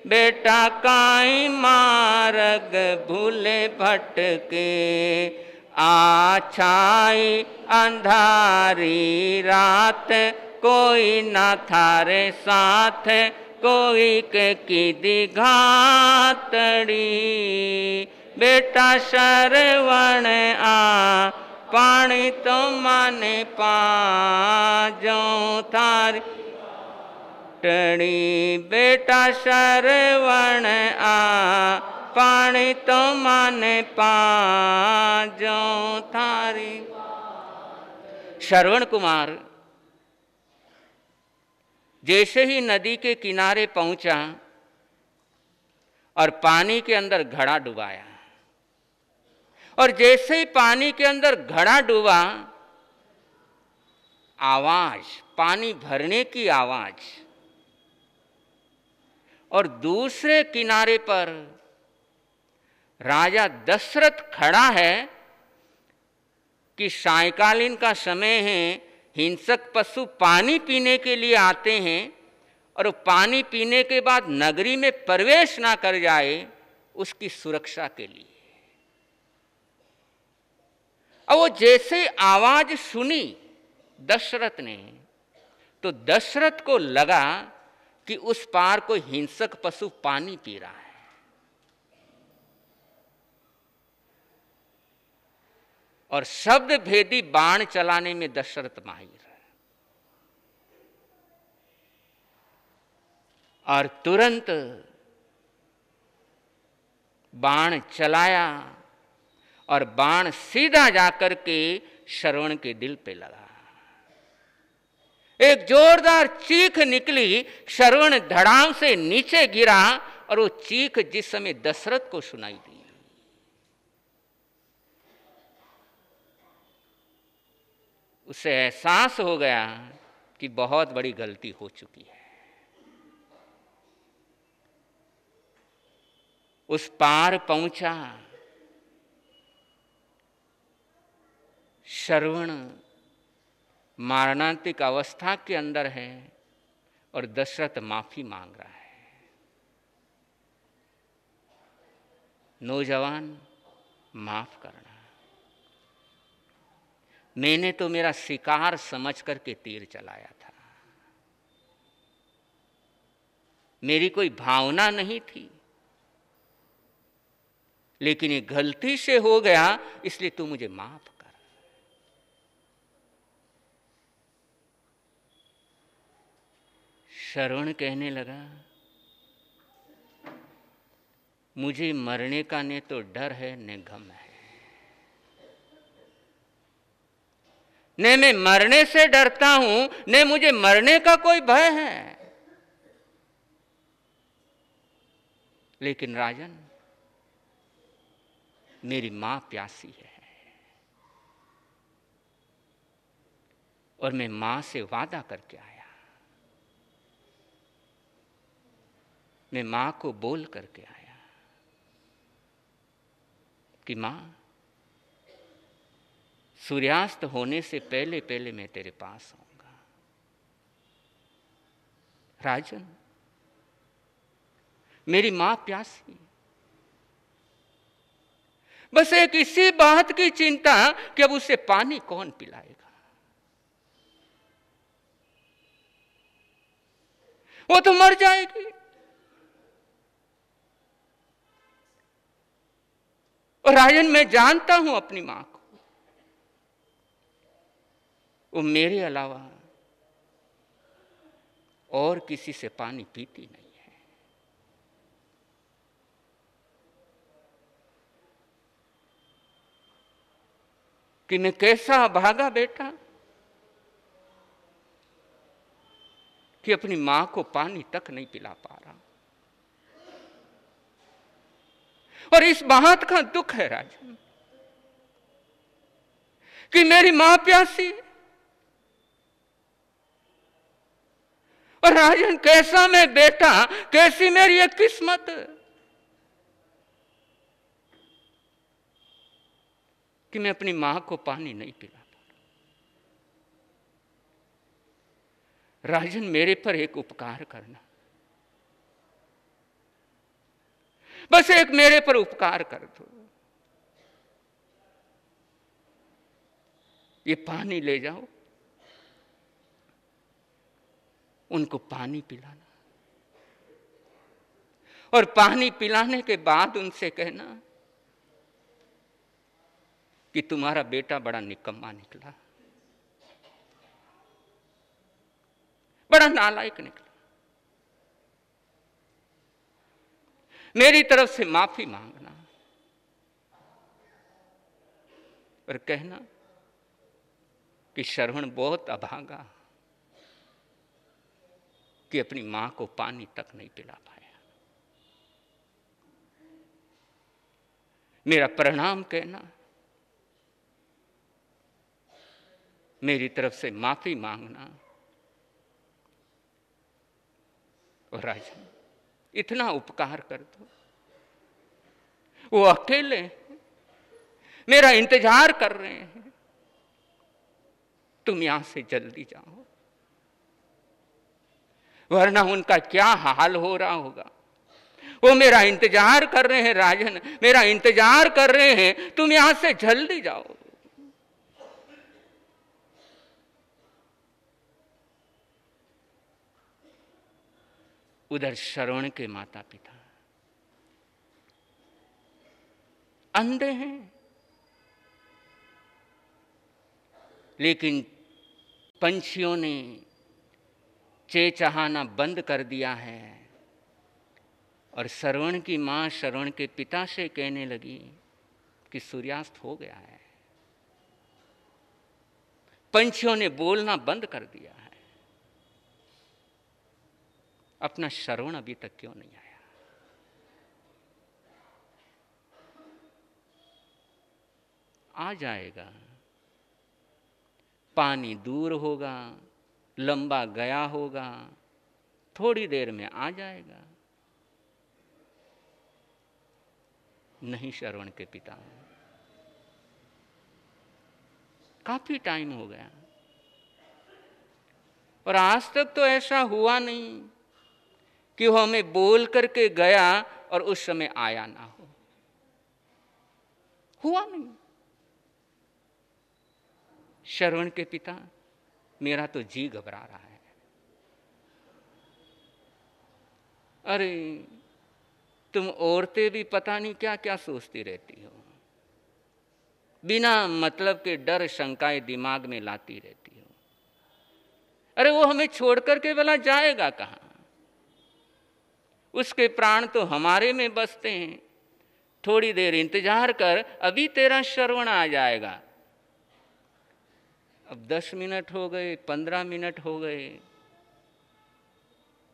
बेटा काई मार्ग भूले भटके आछाई अंधारी रात कोई न थारे साथ कोई के की दिघातड़ी बेटा शरवण आ पानी तो माने पाजो थारी टड़ी बेटा शरवण आ पानी तो माने पाजो थारी। श्रवण कुमार जैसे ही नदी के किनारे पहुंचा और पानी के अंदर घड़ा डुबाया और जैसे ही पानी के अंदर घड़ा डूबा आवाज पानी भरने की आवाज और दूसरे किनारे पर राजा दशरथ खड़ा है कि सायंकालीन का समय है हिंसक पशु पानी पीने के लिए आते हैं और पानी पीने के बाद नगरी में प्रवेश ना कर जाए उसकी सुरक्षा के लिए। अब वो जैसे आवाज सुनी दशरथ ने तो दशरथ को लगा कि उस पार कोई हिंसक पशु पानी पी रहा है और शब्द भेदी बाण चलाने में दशरथ माहिर है और तुरंत बाण चलाया और बाण सीधा जाकर के श्रवण के दिल पे लगा। एक जोरदार चीख निकली, श्रवण धड़ाम से नीचे गिरा और वो चीख जिस समय दशरथ को सुनाई दी उसे एहसास हो गया कि बहुत बड़ी गलती हो चुकी है। उस पार पहुंचा, श्रवण मारणांतिक अवस्था के अंदर है और दशरथ माफी मांग रहा है। नौजवान माफ करना, मैंने तो मेरा शिकार समझ करके तीर चलाया था, मेरी कोई भावना नहीं थी, लेकिन ये गलती से हो गया इसलिए तू मुझे माफ कर। श्रवण कहने लगा मुझे मरने का न तो डर है न गम है, न मैं मरने से डरता हूं न मुझे मरने का कोई भय है। लेकिन राजन मेरी मां प्यासी है और मैं मां से वादा करके आया, मैं मां को बोल करके आया कि मां सूर्यास्त होने से पहले पहले मैं तेरे पास आऊंगा। राजन मेरी मां प्यासी, बस एक इसी बात की चिंता कि अब उसे पानी कौन पिलाएगा। वो तो मर जाएगी। और राजन मैं जानता हूं अपनी मां को, वो मेरे अलावा और किसी से पानी पीती नहीं है। कि मैं कैसा भागा बेटा कि अपनी मां को पानी तक नहीं पिला पा रहा। और इस बात का दुख है राजन कि मेरी मां प्यासी है। और राजन कैसा मैं बेटा, कैसी मेरी ये किस्मत कि मैं अपनी मां को पानी नहीं पिला पा रहा। राजन मेरे पर एक उपकार करना, बस एक मेरे पर उपकार कर दो। ये पानी ले जाओ, उनको पानी पिलाना, और पानी पिलाने के बाद उनसे कहना कि तुम्हारा बेटा बड़ा निकम्मा निकला, बड़ा नालायक निकला। मेरी तरफ से माफी मांगना और कहना कि श्रवण बहुत अभागा कि अपनी मां को पानी तक नहीं पिला पाया। मेरा प्रणाम कहना, मेरी तरफ से माफी मांगना। और राजन इतना उपकार कर दो, वो अकेले मेरा इंतजार कर रहे हैं, तुम यहां से जल्दी जाओ, वरना उनका क्या हाल हो रहा होगा। वो मेरा इंतजार कर रहे हैं राजन, मेरा इंतजार कर रहे हैं, तुम यहां से जल्दी जाओ। उधर श्रवण के माता पिता अंधे हैं, लेकिन पंछियों ने चेचहाना बंद कर दिया है। और श्रवण की मां श्रवण के पिता से कहने लगी कि सूर्यास्त हो गया है। पंछियों ने बोलना बंद कर दिया है। अपना श्रवण अभी तक क्यों नहीं आया? आ जाएगा, पानी दूर होगा, लंबा गया होगा, थोड़ी देर में आ जाएगा। नहीं श्रवण के पिता, काफी टाइम हो गया और आज तक तो ऐसा हुआ नहीं कि वो हमें बोल करके गया और उस समय आया ना हो। हुआ नहीं। श्रवण के पिता, मेरा तो जी घबरा रहा है। अरे तुम औरतें भी पता नहीं क्या क्या सोचती रहती हो, बिना मतलब के डर शंकाएं दिमाग में लाती रहती हो। अरे वो हमें छोड़ करके भला जाएगा कहां? उसके प्राण तो हमारे में बसते हैं। थोड़ी देर इंतजार कर, अभी तेरा श्रवण आ जाएगा। अब 10 मिनट हो गए, 15 मिनट हो गए,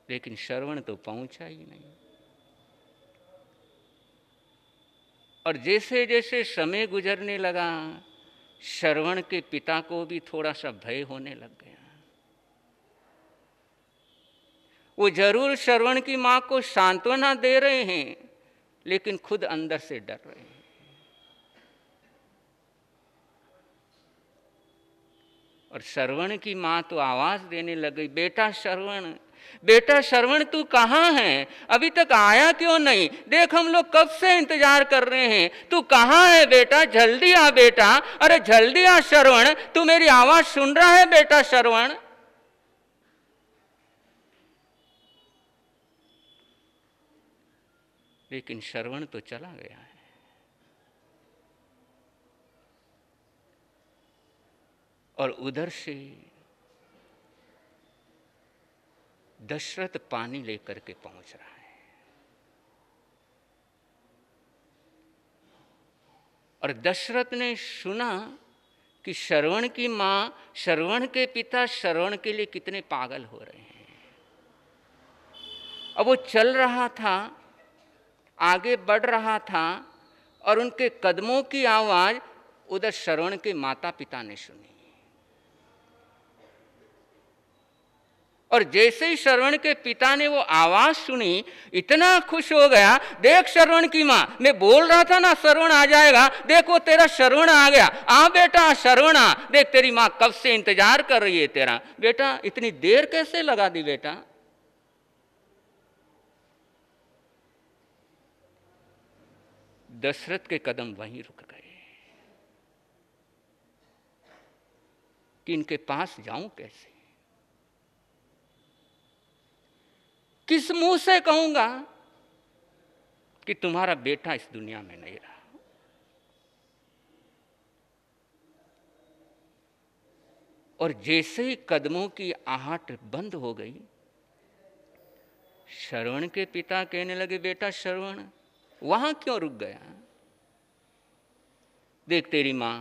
लेकिन श्रवण तो पहुंचा ही नहीं। और जैसे जैसे समय गुजरने लगा, श्रवण के पिता को भी थोड़ा सा भय होने लग गया। वो जरूर श्रवण की मां को सांत्वना दे रहे हैं, लेकिन खुद अंदर से डर रहे हैं। और श्रवण की मां तो आवाज देने लग गई, बेटा श्रवण, बेटा श्रवण तू कहाँ है? अभी तक आया क्यों नहीं? देख हम लोग कब से इंतजार कर रहे हैं, तू कहाँ है बेटा? जल्दी आ बेटा, अरे जल्दी आ श्रवण, तू मेरी आवाज सुन रहा है बेटा श्रवण? लेकिन श्रवण तो चला गया है। और उधर से दशरथ पानी लेकर के पहुंच रहा है। और दशरथ ने सुना कि श्रवण की मां, श्रवण के पिता श्रवण के लिए कितने पागल हो रहे हैं। अब वो चल रहा था, आगे बढ़ रहा था, और उनके कदमों की आवाज उधर श्रवण के माता पिता ने सुनी। और जैसे ही श्रवण के पिता ने वो आवाज सुनी, इतना खुश हो गया। देख श्रवण की मां, मैं बोल रहा था ना श्रवण आ जाएगा, देखो तेरा श्रवण आ गया। आ बेटा श्रवण आ, देख तेरी मां कब से इंतजार कर रही है तेरा। बेटा इतनी देर कैसे लगा दी बेटा? दशरथ के कदम वहीं रुक गए कि इनके पास जाऊं कैसे, किस मुंह से कहूंगा कि तुम्हारा बेटा इस दुनिया में नहीं रहा। और जैसे ही कदमों की आहट बंद हो गई, श्रवण के पिता कहने लगे, बेटा श्रवण वहां क्यों रुक गया? देख तेरी मां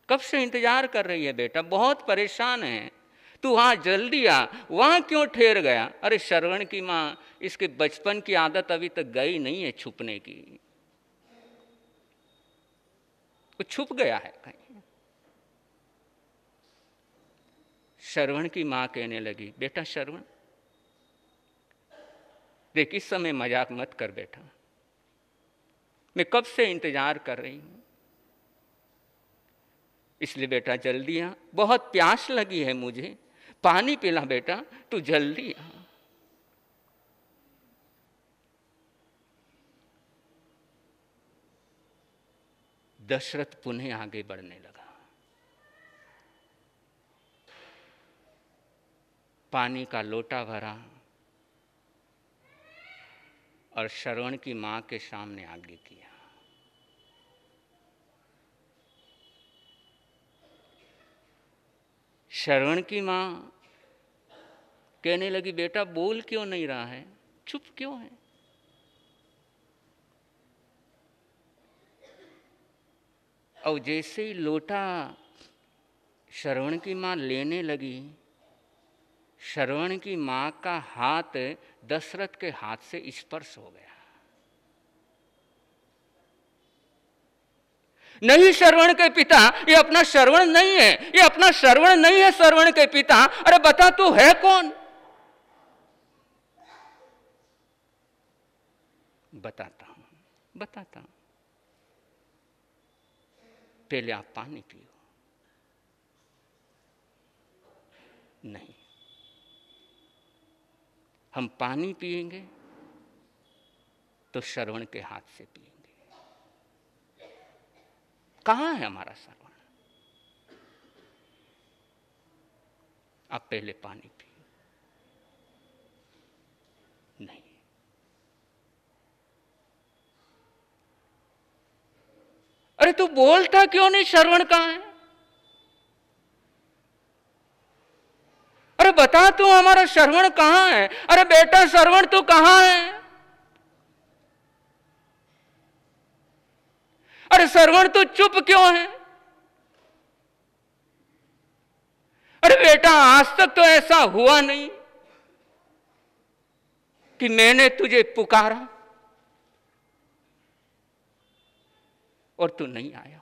कब से इंतजार कर रही है बेटा, बहुत परेशान है, तू वहां जल्दी आ, वहां क्यों ठहर गया? अरे श्रवण की मां, इसके बचपन की आदत अभी तक गई नहीं है छुपने की, वो छुप गया है कहीं। श्रवण की मां कहने लगी, बेटा श्रवण देख इस समय मजाक मत कर बेटा, मैं कब से इंतजार कर रही हूं, इसलिए बेटा जल्दी आ, बहुत प्यास लगी है मुझे, पानी पिला बेटा, तू जल्दी आ। दशरथ पुनः आगे बढ़ने लगा। पानी का लोटा भरा और श्रवण की मां के सामने आगे किया। श्रवण की मां कहने लगी, बेटा बोल क्यों नहीं रहा है, चुप क्यों है? और जैसे ही लोटा श्रवण की मां लेने लगी, श्रवण की मां का हाथ दशरथ के हाथ से स्पर्श हो गया। नहीं श्रवण के पिता, ये अपना श्रवण नहीं है, ये अपना श्रवण नहीं है श्रवण के पिता। अरे बता तू है कौन? बताता हूं, बताता हूं, पहले आप पानी पियो। नहीं, हम पानी पिएंगे तो श्रवण के हाथ से पिएंगे। कहां है हमारा श्रवण? आप पहले पानी पिए। नहीं, अरे तू बोलता क्यों नहीं श्रवण कहां है? अरे बता तू हमारा श्रवण कहां है? अरे बेटा श्रवण तू कहां है? अरे श्रवण तू चुप क्यों है? अरे बेटा आज तक तो ऐसा हुआ नहीं कि मैंने तुझे पुकारा और तू नहीं आया।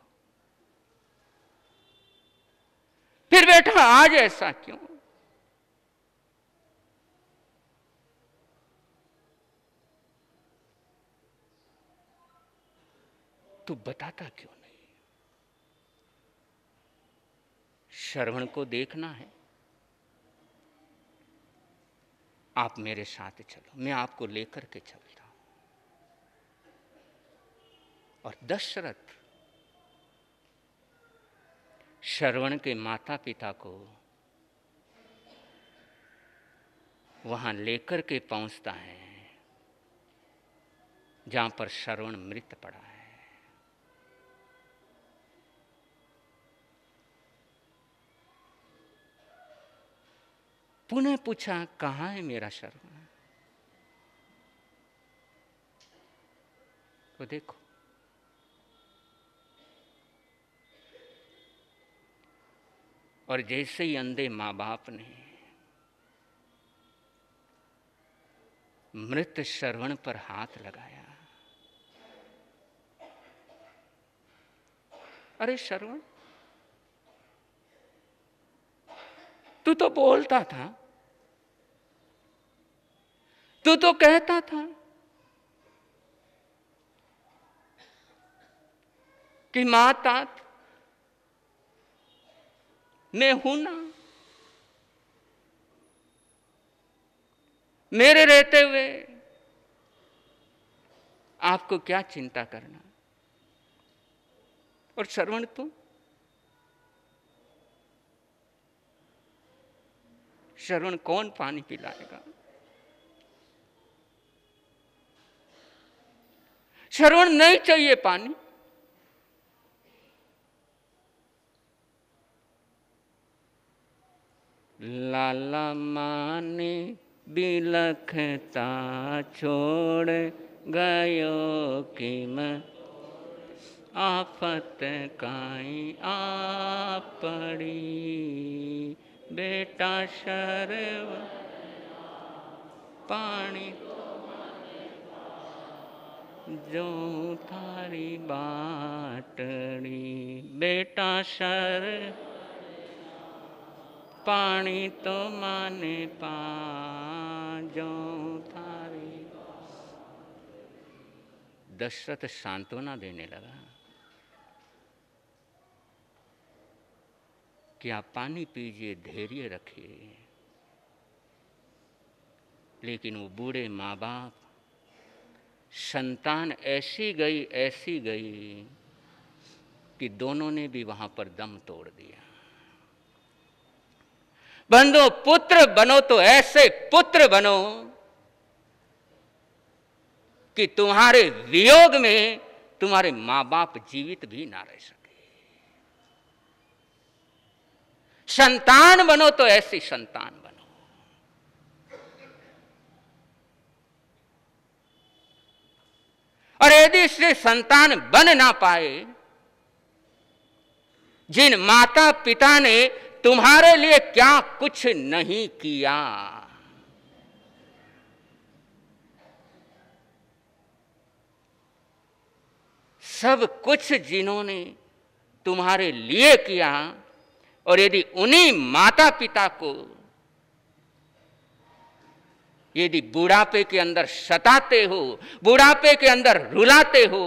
फिर बेटा आज ऐसा क्यों? तू बताता क्यों नहीं? श्रवण को देखना है, आप मेरे साथ चलो, मैं आपको लेकर के चलता हूं। और दशरथ श्रवण के माता पिता को वहां लेकर के पहुंचता है जहां पर श्रवण मृत पड़ा है। पुनः पूछा, कहाँ है मेरा श्रवण? तो देखो, और जैसे ही अंधे माँ बाप ने मृत श्रवण पर हाथ लगाया, अरे श्रवण, तू तो बोलता था, तू तो कहता था कि माता मैं हूं ना, मेरे रहते हुए आपको क्या चिंता करना। और श्रवण, तुम श्रवण, कौन पानी पिलाएगा? श्रवण, नहीं चाहिए पानी। लाला माने बिलखता छोड़ गयो किम, आफत काई आ पड़ी, बेटा शर्व पानी जो थारी बाटड़ी, बेटा शर पानी तो माने पा जो थारी। दशरथ सांत्वना देने लगा कि आप पानी पीजिए, धैर्य रखिए। लेकिन वो बूढ़े माँ बाप, संतान ऐसी गई कि दोनों ने भी वहां पर दम तोड़ दिया। बंधु, पुत्र बनो तो ऐसे पुत्र बनो कि तुम्हारे वियोग में तुम्हारे मां बाप जीवित भी ना रह सके। संतान बनो तो ऐसी संतान बनो। और यदि इससे संतान बन ना पाए, जिन माता पिता ने तुम्हारे लिए क्या कुछ नहीं किया, सब कुछ जिन्होंने तुम्हारे लिए किया, और यदि उन्हीं माता पिता को यदि बुढ़ापे के अंदर सताते हो, बुढ़ापे के अंदर रुलाते हो,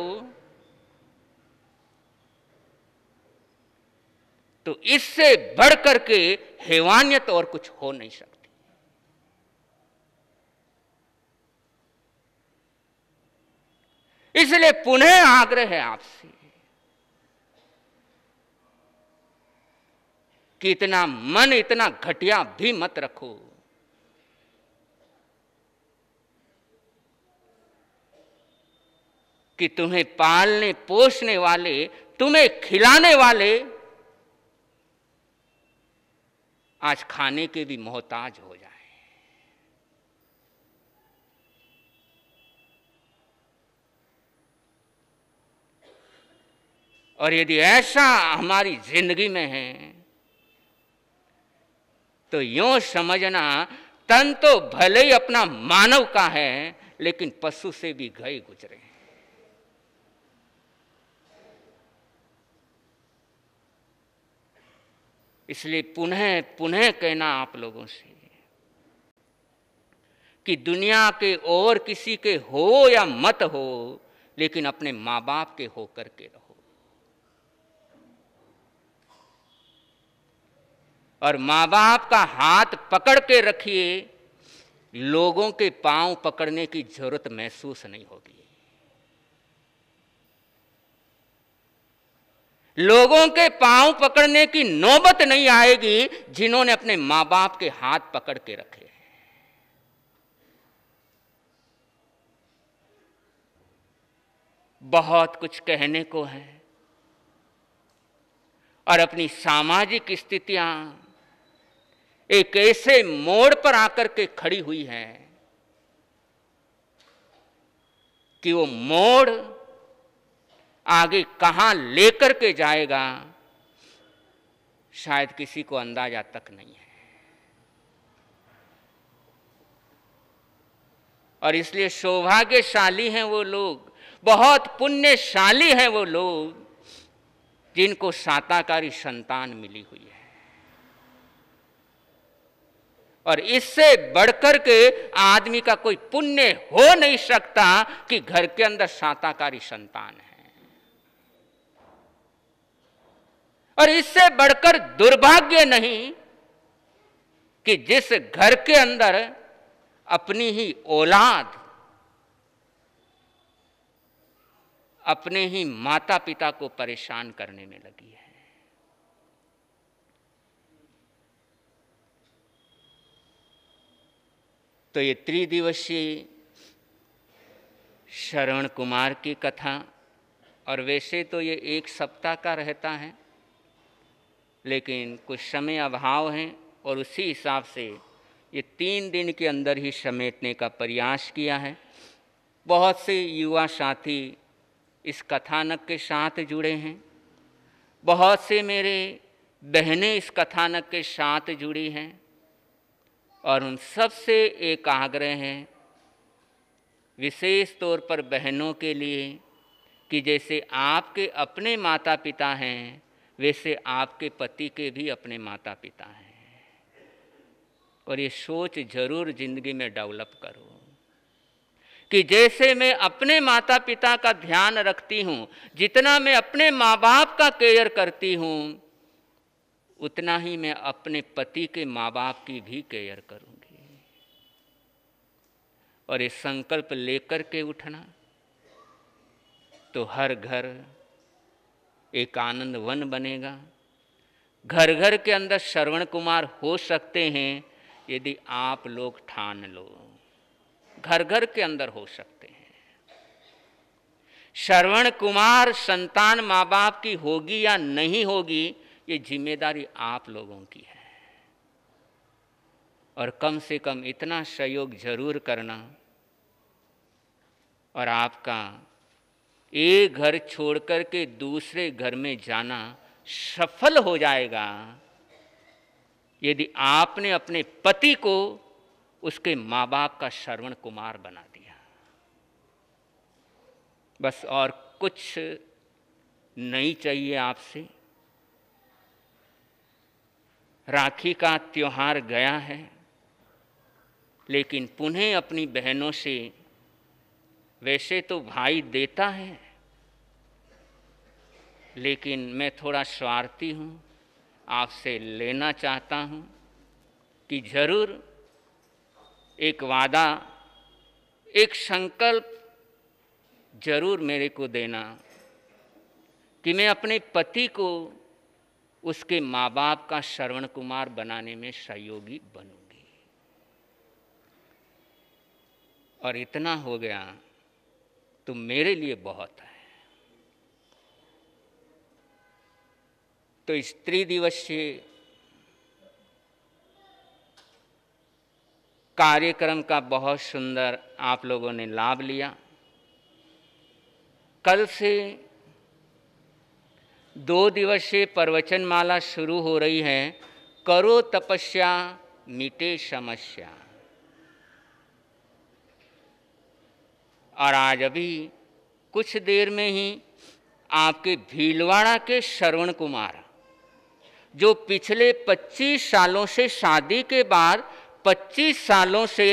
तो इससे बढ़कर के हैवानियत और कुछ हो नहीं सकती। इसलिए पुनः आग्रह है आपसे कि इतना मन, इतना घटिया भी मत रखो कि तुम्हें पालने पोसने वाले, तुम्हें खिलाने वाले आज खाने के भी मोहताज हो जाए। और यदि ऐसा हमारी जिंदगी में है तो यूं समझना, तन तो भले ही अपना मानव का है, लेकिन पशु से भी गए गुजरे। इसलिए पुनः पुनः कहना आप लोगों से कि दुनिया के और किसी के हो या मत हो, लेकिन अपने माँ बाप के होकर के रहो। और माँ बाप का हाथ पकड़ के रखिए, लोगों के पांव पकड़ने की जरूरत महसूस नहीं होगी। लोगों के पांव पकड़ने की नौबत नहीं आएगी जिन्होंने अपने मां बाप के हाथ पकड़ के रखे हैं। बहुत कुछ कहने को है, और अपनी सामाजिक स्थितियां एक ऐसे मोड़ पर आकर के खड़ी हुई है कि वो मोड़ आगे कहां लेकर के जाएगा शायद किसी को अंदाजा तक नहीं है। और इसलिए सौभाग्यशाली हैं वो लोग, बहुत पुण्यशाली हैं वो लोग जिनको साताकारी संतान मिली हुई है। और इससे बढ़कर के आदमी का कोई पुण्य हो नहीं सकता कि घर के अंदर साताकारी संतान है। और इससे बढ़कर दुर्भाग्य नहीं कि जिस घर के अंदर अपनी ही औलाद अपने ही माता पिता को परेशान करने में लगी है। तो ये त्रिदिवसीय श्रवण कुमार की कथा, और वैसे तो ये 1 सप्ताह का रहता है, लेकिन कुछ समय अभाव है और उसी हिसाब से ये 3 दिन के अंदर ही समेटने का प्रयास किया है। बहुत से युवा साथी इस कथानक के साथ जुड़े हैं, बहुत से मेरे बहनें इस कथानक के साथ जुड़ी हैं, और उन सब से एक आग्रह है, विशेष तौर पर बहनों के लिए, कि जैसे आपके अपने माता पिता हैं वैसे आपके पति के भी अपने माता पिता हैं। और ये सोच जरूर जिंदगी में डेवलप करो कि जैसे मैं अपने माता पिता का ध्यान रखती हूँ, जितना मैं अपने माँ बाप का केयर करती हूँ, उतना ही मैं अपने पति के माँ बाप की भी केयर करूँगी। और ये संकल्प लेकर के उठना तो हर घर एक आनंद वन बनेगा। घर घर के अंदर श्रवण कुमार हो सकते हैं यदि आप लोग ठान लो, घर घर के अंदर हो सकते हैं। श्रवण कुमार संतान माँ बाप की होगी या नहीं होगी, ये जिम्मेदारी आप लोगों की है। और कम से कम इतना सहयोग जरूर करना, और आपका एक घर छोड़कर के दूसरे घर में जाना सफल हो जाएगा यदि आपने अपने पति को उसके माँ बाप का श्रवण कुमार बना दिया। बस और कुछ नहीं चाहिए आपसे। राखी का त्योहार गया है, लेकिन पुनः अपनी बहनों से, वैसे तो भाई देता है, लेकिन मैं थोड़ा स्वार्थी हूँ, आपसे लेना चाहता हूँ कि जरूर एक वादा, एक संकल्प जरूर मेरे को देना कि मैं अपने पति को उसके माँ बाप का श्रवण कुमार बनाने में सहयोगी बनूंगी। और इतना हो गया तो मेरे लिए बहुत है। तो इस त्रिदिवसीय कार्यक्रम का बहुत सुंदर आप लोगों ने लाभ लिया। कल से 2 दिवसीय प्रवचनमाला शुरू हो रही है, करो तपस्या मिटे समस्या। और आज अभी कुछ देर में ही आपके भीलवाड़ा के श्रवण कुमार, जो पिछले 25 सालों से शादी के बाद 25 सालों से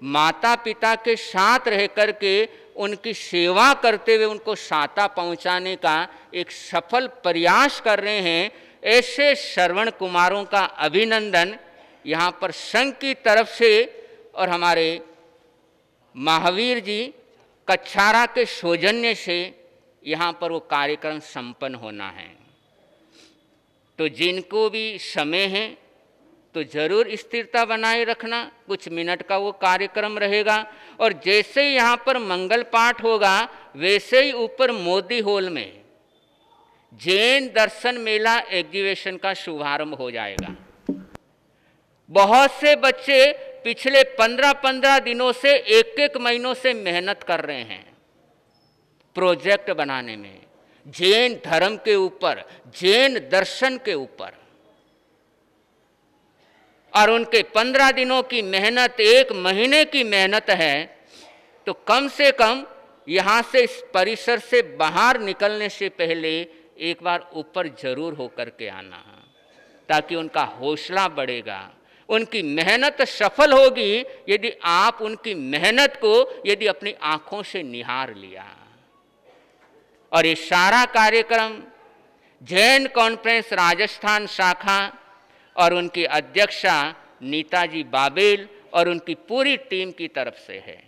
माता पिता के साथ रह कर के उनकी सेवा करते हुए उनको साता पहुंचाने का एक सफल प्रयास कर रहे हैं, ऐसे श्रवण कुमारों का अभिनंदन यहाँ पर संघ की तरफ से और हमारे महावीर जी कच्छारा के सौजन्य से यहाँ पर वो कार्यक्रम संपन्न होना है। तो जिनको भी समय है तो जरूर स्थिरता बनाए रखना। कुछ मिनट का वो कार्यक्रम रहेगा, और जैसे ही यहाँ पर मंगल पाठ होगा वैसे ही ऊपर मोदी हॉल में जैन दर्शन मेला एग्जीबिशन का शुभारंभ हो जाएगा। बहुत से बच्चे पिछले 15-15 दिनों से एक महीनों से मेहनत कर रहे हैं प्रोजेक्ट बनाने में, जैन धर्म के ऊपर, जैन दर्शन के ऊपर। और उनके 15 दिनों की मेहनत 1 महीने की मेहनत है, तो कम से कम यहाँ से इस परिसर से बाहर निकलने से पहले एक बार ऊपर जरूर होकर के आना है, ताकि उनका हौसला बढ़ेगा, उनकी मेहनत सफल होगी यदि आप उनकी मेहनत को यदि अपनी आंखों से निहार लिया। और ये सारा कार्यक्रम जैन कॉन्फ्रेंस राजस्थान शाखा और उनकी अध्यक्षा नीताजी बाबेल और उनकी पूरी टीम की तरफ से है।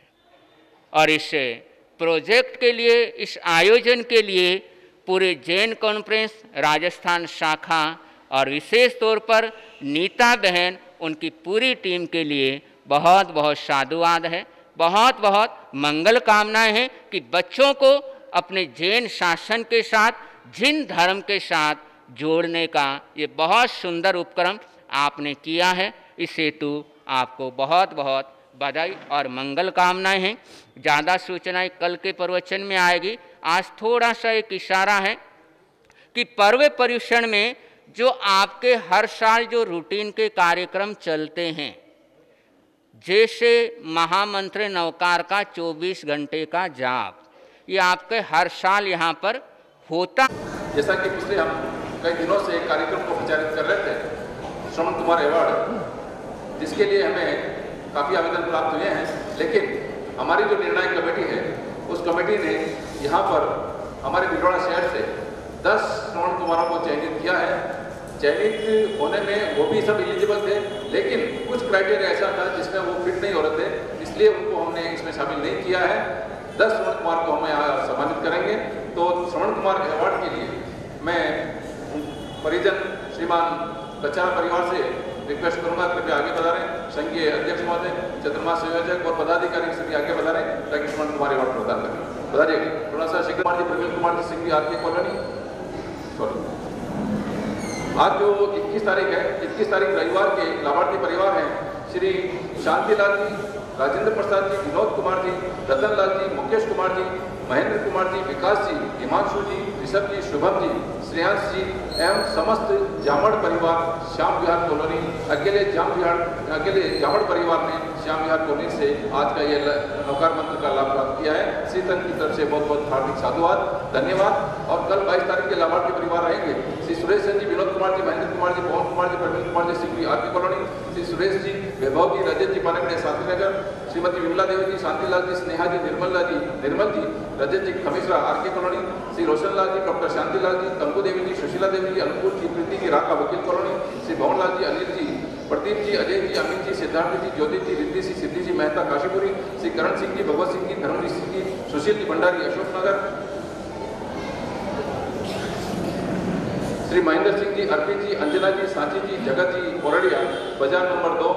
और इस प्रोजेक्ट के लिए, इस आयोजन के लिए पूरे जैन कॉन्फ्रेंस राजस्थान शाखा और विशेष तौर पर नीता बहन, उनकी पूरी टीम के लिए बहुत बहुत साधुवाद है, बहुत बहुत मंगल कामनाएं हैं कि बच्चों को अपने जैन शासन के साथ, जिन धर्म के साथ जोड़ने का ये बहुत सुंदर उपक्रम आपने किया है। इस हेतु आपको बहुत बहुत बधाई और मंगल कामनाएं हैं। ज़्यादा सूचनाएं कल के प्रवचन में आएगी। आज थोड़ा सा एक इशारा है कि पर्व पर्युषण में जो आपके हर साल जो रूटीन के कार्यक्रम चलते हैं, जैसे महामंत्र नवकार का 24 घंटे का जाप, ये आपके हर साल यहाँ पर होता। जैसा कि पिछले हम कई दिनों से एक कार्यक्रम को प्रचारित कर रहे थे, श्रवण कुमार अवार्ड, जिसके लिए हमें काफ़ी आवेदन प्राप्त हुए हैं, लेकिन हमारी जो निर्णायक कमेटी है उस कमेटी ने यहाँ पर हमारे भिलवाड़ा शहर से 10 श्रवण कुमारों को चयनित किया है। चयनित होने में वो भी सब एलिजिबल थे, लेकिन कुछ क्राइटेरिया ऐसा था जिसमें वो फिट नहीं हो रहे थे, इसलिए उनको हमने इसमें शामिल नहीं किया है। 10 श्रवण कुमार को हम यहाँ सम्मानित करेंगे। तो श्रवण कुमार अवार्ड के लिए मैं परिजन श्रीमान कच्चा परिवार से रिक्वेस्ट करूंगा, कृपया आगे बढ़ाएं। संघीय अध्यक्ष महोदय, चतुर्मास संयोजक और पदाधिकारी सभी आगे बढ़ाएं ताकि श्रवण कुमार अवार्ड प्रदान करें। बताइए थोड़ा सा शीघ्र कुमार जी, प्रवीण कुमार जी सिंह आर के कॉलोनी। आज जो 21 तारीख है, 21 तारीख रविवार के लाभार्थी परिवार हैं श्री शांतिलाल जी, राजेंद्र प्रसाद जी, विनोद कुमार जी, रतन लाल जी, मुकेश कुमार जी, महेंद्र कुमार जी, विकास जी, हिमांशु जी, ऋषभ जी, शुभम जी, श्रेयांश जी एवं समस्त जामड़ परिवार श्याम विहार कॉलोनी, अकेले जामड़ परिवार ने श्याम विहार कॉलोनी से आज का ये नौकार मंत्र का लाभ प्राप्त किया है। श्रीतन की तरफ से बहुत बहुत हार्दिक साधुवाद, धन्यवाद। और कल 22 तारीख के लाभार्थी परिवार रहेंगे श्री सुरेश जी, विनोद कुमार जी, महेंद्र कुमार जी, पवन कुमार जी, प्रवीण कुमार जी, सिंह आर के कॉलोनी, श्री सुरेश जी, वैभव जी, रजत जी, पालक शांतिनगर, श्रीमती विमला देवी जी, शांतिलाल जी, स्नेहा जी, निर्मल जी, रजत जी, खमीसरा आर के कॉलोनी, श्री रोशनलाल जी, डॉक्टर शांतिलाल जी, कंकु देवी जी, सुशीला देवी जी, अनुकूल जी, प्रीति जी, राका वकील कॉलोनी, श्री भवनलाल जी, अनिल जी, प्रदीप जी, अजय जी, अमित जी, सिद्धार्थ जी, ज्योति जी, रिद्धि जी, सिद्धि जी, मेहता काशीपुरी, श्री करण सिंह जी, भगवत सिंह जी, धर्मजीत सिंह जी, सुशील जी भंडारी, अशोकनगर, श्री महेंद्र सिंह जी, अर्पित जी, अंजना जी, सांची जी, जगत जी, कोरड़िया बाजार number 2,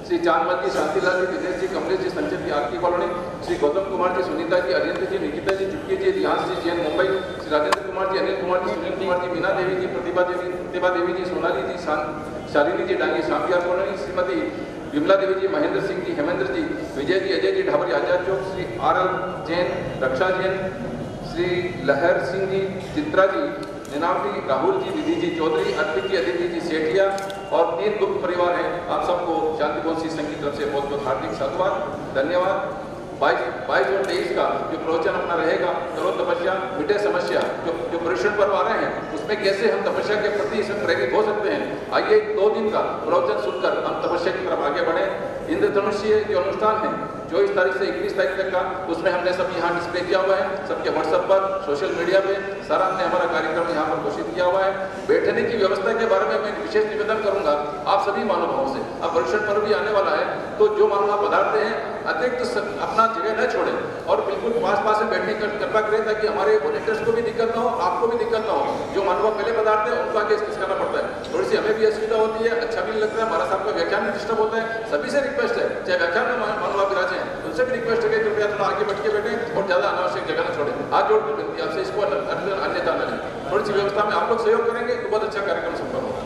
Shri Chandmal ji, Shantilal ji, Dinesh ji, Kamlesh ji, Sanjay ji, R K colony, Shri Gautam Kumar ji, Sunita ji, Arind जी, निकिता जी, चुटकी जी, ध्यान जी, जैन मुंबई, श्री राजेंद्र कुमार जी, अनिल कुमार जी, सुनील कुमार जी, मीना देवी जी, प्रतिभा देवी जी, सोनाली जी, शालिनी जी, डांगी शामविहार कॉलोनी, श्रीमती विमला देवी जी, महेंद्र सिंह जी, हेमेंद्र जी, विजय जी, अजय जी, ढाबरी आजाद चौक, श्री RL जैन, रक्षा जैन, श्री लहर सिंह जी, चित्रा जी, निनावली, राहुल जी, विधि जी चौधरी, अर्पित जी, अदिति जी सेठिया और 3 गुप्त परिवार हैं। आप सबको शांतिभवन श्री संघ की तरफ से बहुत बहुत हार्दिक साधुवाद, धन्यवाद। 22 और 23 का जो प्रवचन अपना रहेगा, करो तपस्या मिटे समस्या, जो पर्युषण पर्व आ रहे हैं उसमें कैसे हम तपस्या के प्रति इसमें प्रेरित हो सकते हैं। आइए 2 दिन का प्रवचन सुनकर हम तपस्या की तरफ आगे बढ़े। इंद्रधनुषीय जो अनुष्ठान है 24 तारीख से 21 तारीख तक का, उसमें हमने सब यहाँ डिस्प्ले किया हुआ है, सबके व्हाट्सएप पर, सोशल मीडिया पे सारा हमने हमारा कार्यक्रम यहाँ पर घोषित किया हुआ है। बैठने की व्यवस्था के बारे में मैं विशेष निवेदन करूंगा आप सभी महानुभावों से। अब पर्युषण पर्व भी आने वाला है, तो जो महानुभाव पधारते हैं अतिरिक्त अपना जगह न छोड़ें और बिल्कुल पास में बैठने की कृपा करें, ताकि हमारे वॉलंटियर्स को भी दिक्कत ना हो, आपको भी दिक्कत ना हो। जो महानुभाव पहले पधारते हैं उनको आगे करना पड़ता है, थोड़ी सी हमें भी असुविधा होती है, अच्छा भी नहीं लगता है, हमारा साहब का व्याख्यान भी डिस्टर्ब होता है। सभी से रिक्वेस्ट है, चाहे व्याख्यान में महानुभाव विराजे हैं उनसे भी रिक्वेस्ट है कि कृपया थोड़ा आगे बैठ के बैठें और ज़्यादा अनावश्यक जगह न छोड़ें। हाथ जोड़ कर विनती आपसे, इसको अन्यथा न लें। थोड़ी सी व्यवस्था में आप लोग सहयोग करेंगे तो बहुत अच्छा कार्यक्रम संपन्न होगा।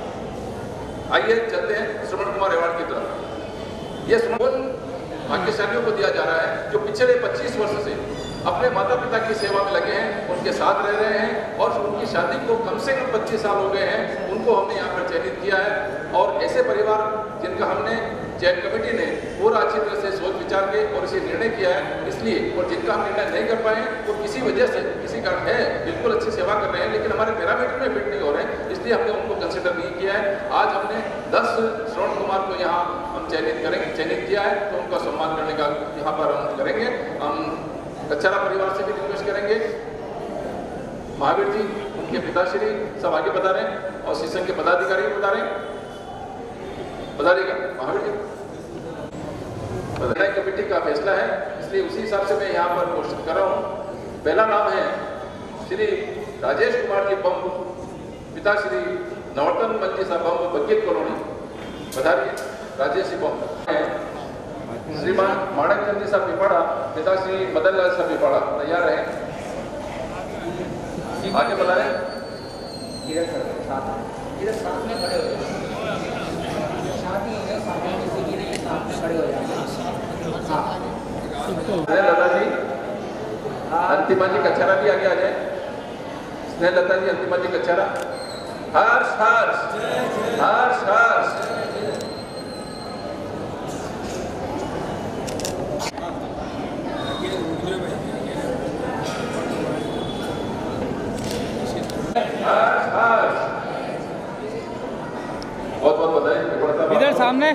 आइए चलते हैं श्रवण कुमार अवार्ड की तरफ। ये उन भाग्यशालियों को दिया जा रहा है जो पिछले 25 वर्ष से अपने माता पिता की सेवा में लगे हैं, उनके साथ रह रहे हैं और उनकी शादी को कम से कम 25 साल हो गए हैं, उनको हमने यहाँ पर चयनित किया है। और ऐसे परिवार जिनका हमने चयन कमेटी ने पूरा अच्छी तरह से सोच विचार के और इसे निर्णय किया है, इसलिए और जिनका हम निर्णय नहीं कर पाए वो किसी वजह से किसी का है बिल्कुल अच्छी सेवा कर रहे हैं लेकिन हमारे पैरामीटर में फिट नहीं हो रहे हैं, इसलिए हमने उनको कंसिडर नहीं किया है। आज हमने 10 श्रवण कुमार को यहाँ हम चयनित किया है, तो उनका सम्मान करने का यहाँ पर हम करेंगे। हम कच्चारा परिवार से भी रिक्वेस्ट करेंगे, महावीर जी उनके पिताश्री सब आगे बता रहे हैं और शिक्षण के पदाधिकारी बता रहे हैं, बता देगा महावीर जी। कमेटी का फैसला है, इसलिए उसी हिसाब से मैं यहाँ पर घोषित कर रहा हूँ। पहला नाम है श्री राजेश कुमार जी बम, पिता श्री नवरतन मंजीसा बम, बकील कॉलोनी, बधाइए राजेश जी बम है। श्रीमान माणकचंद जी साहब पिपाड़ा, पिता श्री मदन लाल साहब पिपाड़ा, तैयार है, आगे बता रहे हैं। इधर साथ में खड़े हो जाओ, साथ ही साथ में खड़े हो जाओ। लता जी, अंतिमा जी कच्चारा भी आगे आ जाए। स्नेह लता जी, अंतिमा जी कच्चारा। हर्ष हर्ष हर्ष हर्ष। बहुत बहुत बधाई। इधर सामने,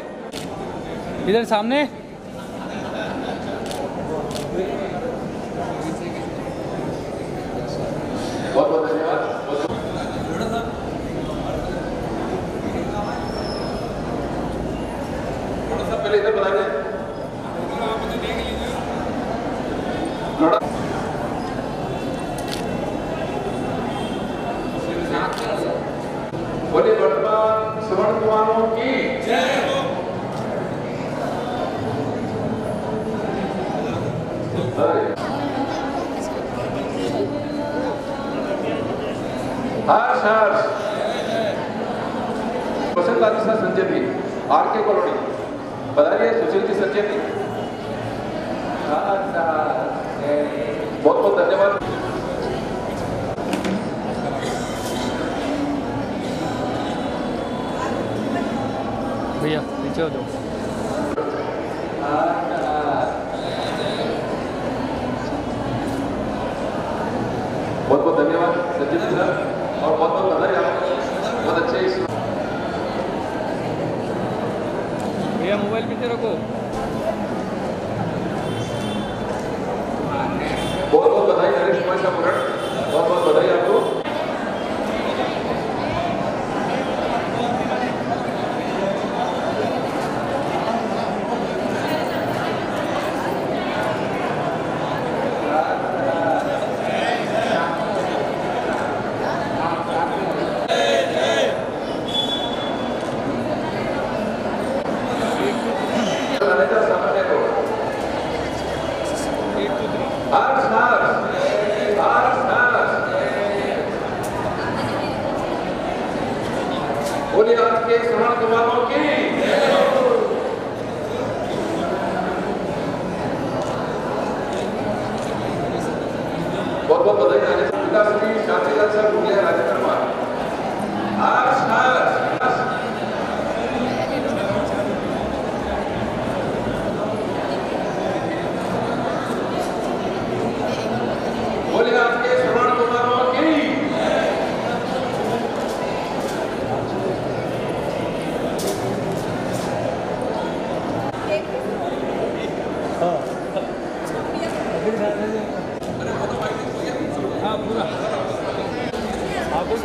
इधर सामने। बहुत बहुत धन्यवाद। पहले इधर बता दें। बोले वर्तमान श्रवण कुमारों की जय हो। हर्ष हर्ष। वसंत आदिशा संजय भी, आरके कॉलोनी, बताइए सुशील जी संजय भी। बहुत बहुत धन्यवाद। भैया पीछे हो जाओ। बहुत बहुत धन्यवाद संजीव जी सर और बहुत बहुत बधाई आपको, बहुत अच्छे। भैया मोबाइल पीछे रखो। बहुत बहुत बधाई नरेश कुमार का मुरण, बहुत बहुत बधाई आपको। बोलिए आज के श्रवण कुमारों की बहुत बहुत बधाई। पिता श्री शांतिलाल सर भूलिया राजकर्मा, हर्ष हर्ष। बोलिए आज के श्रवण कुमारों की। हाँ पूरा आपको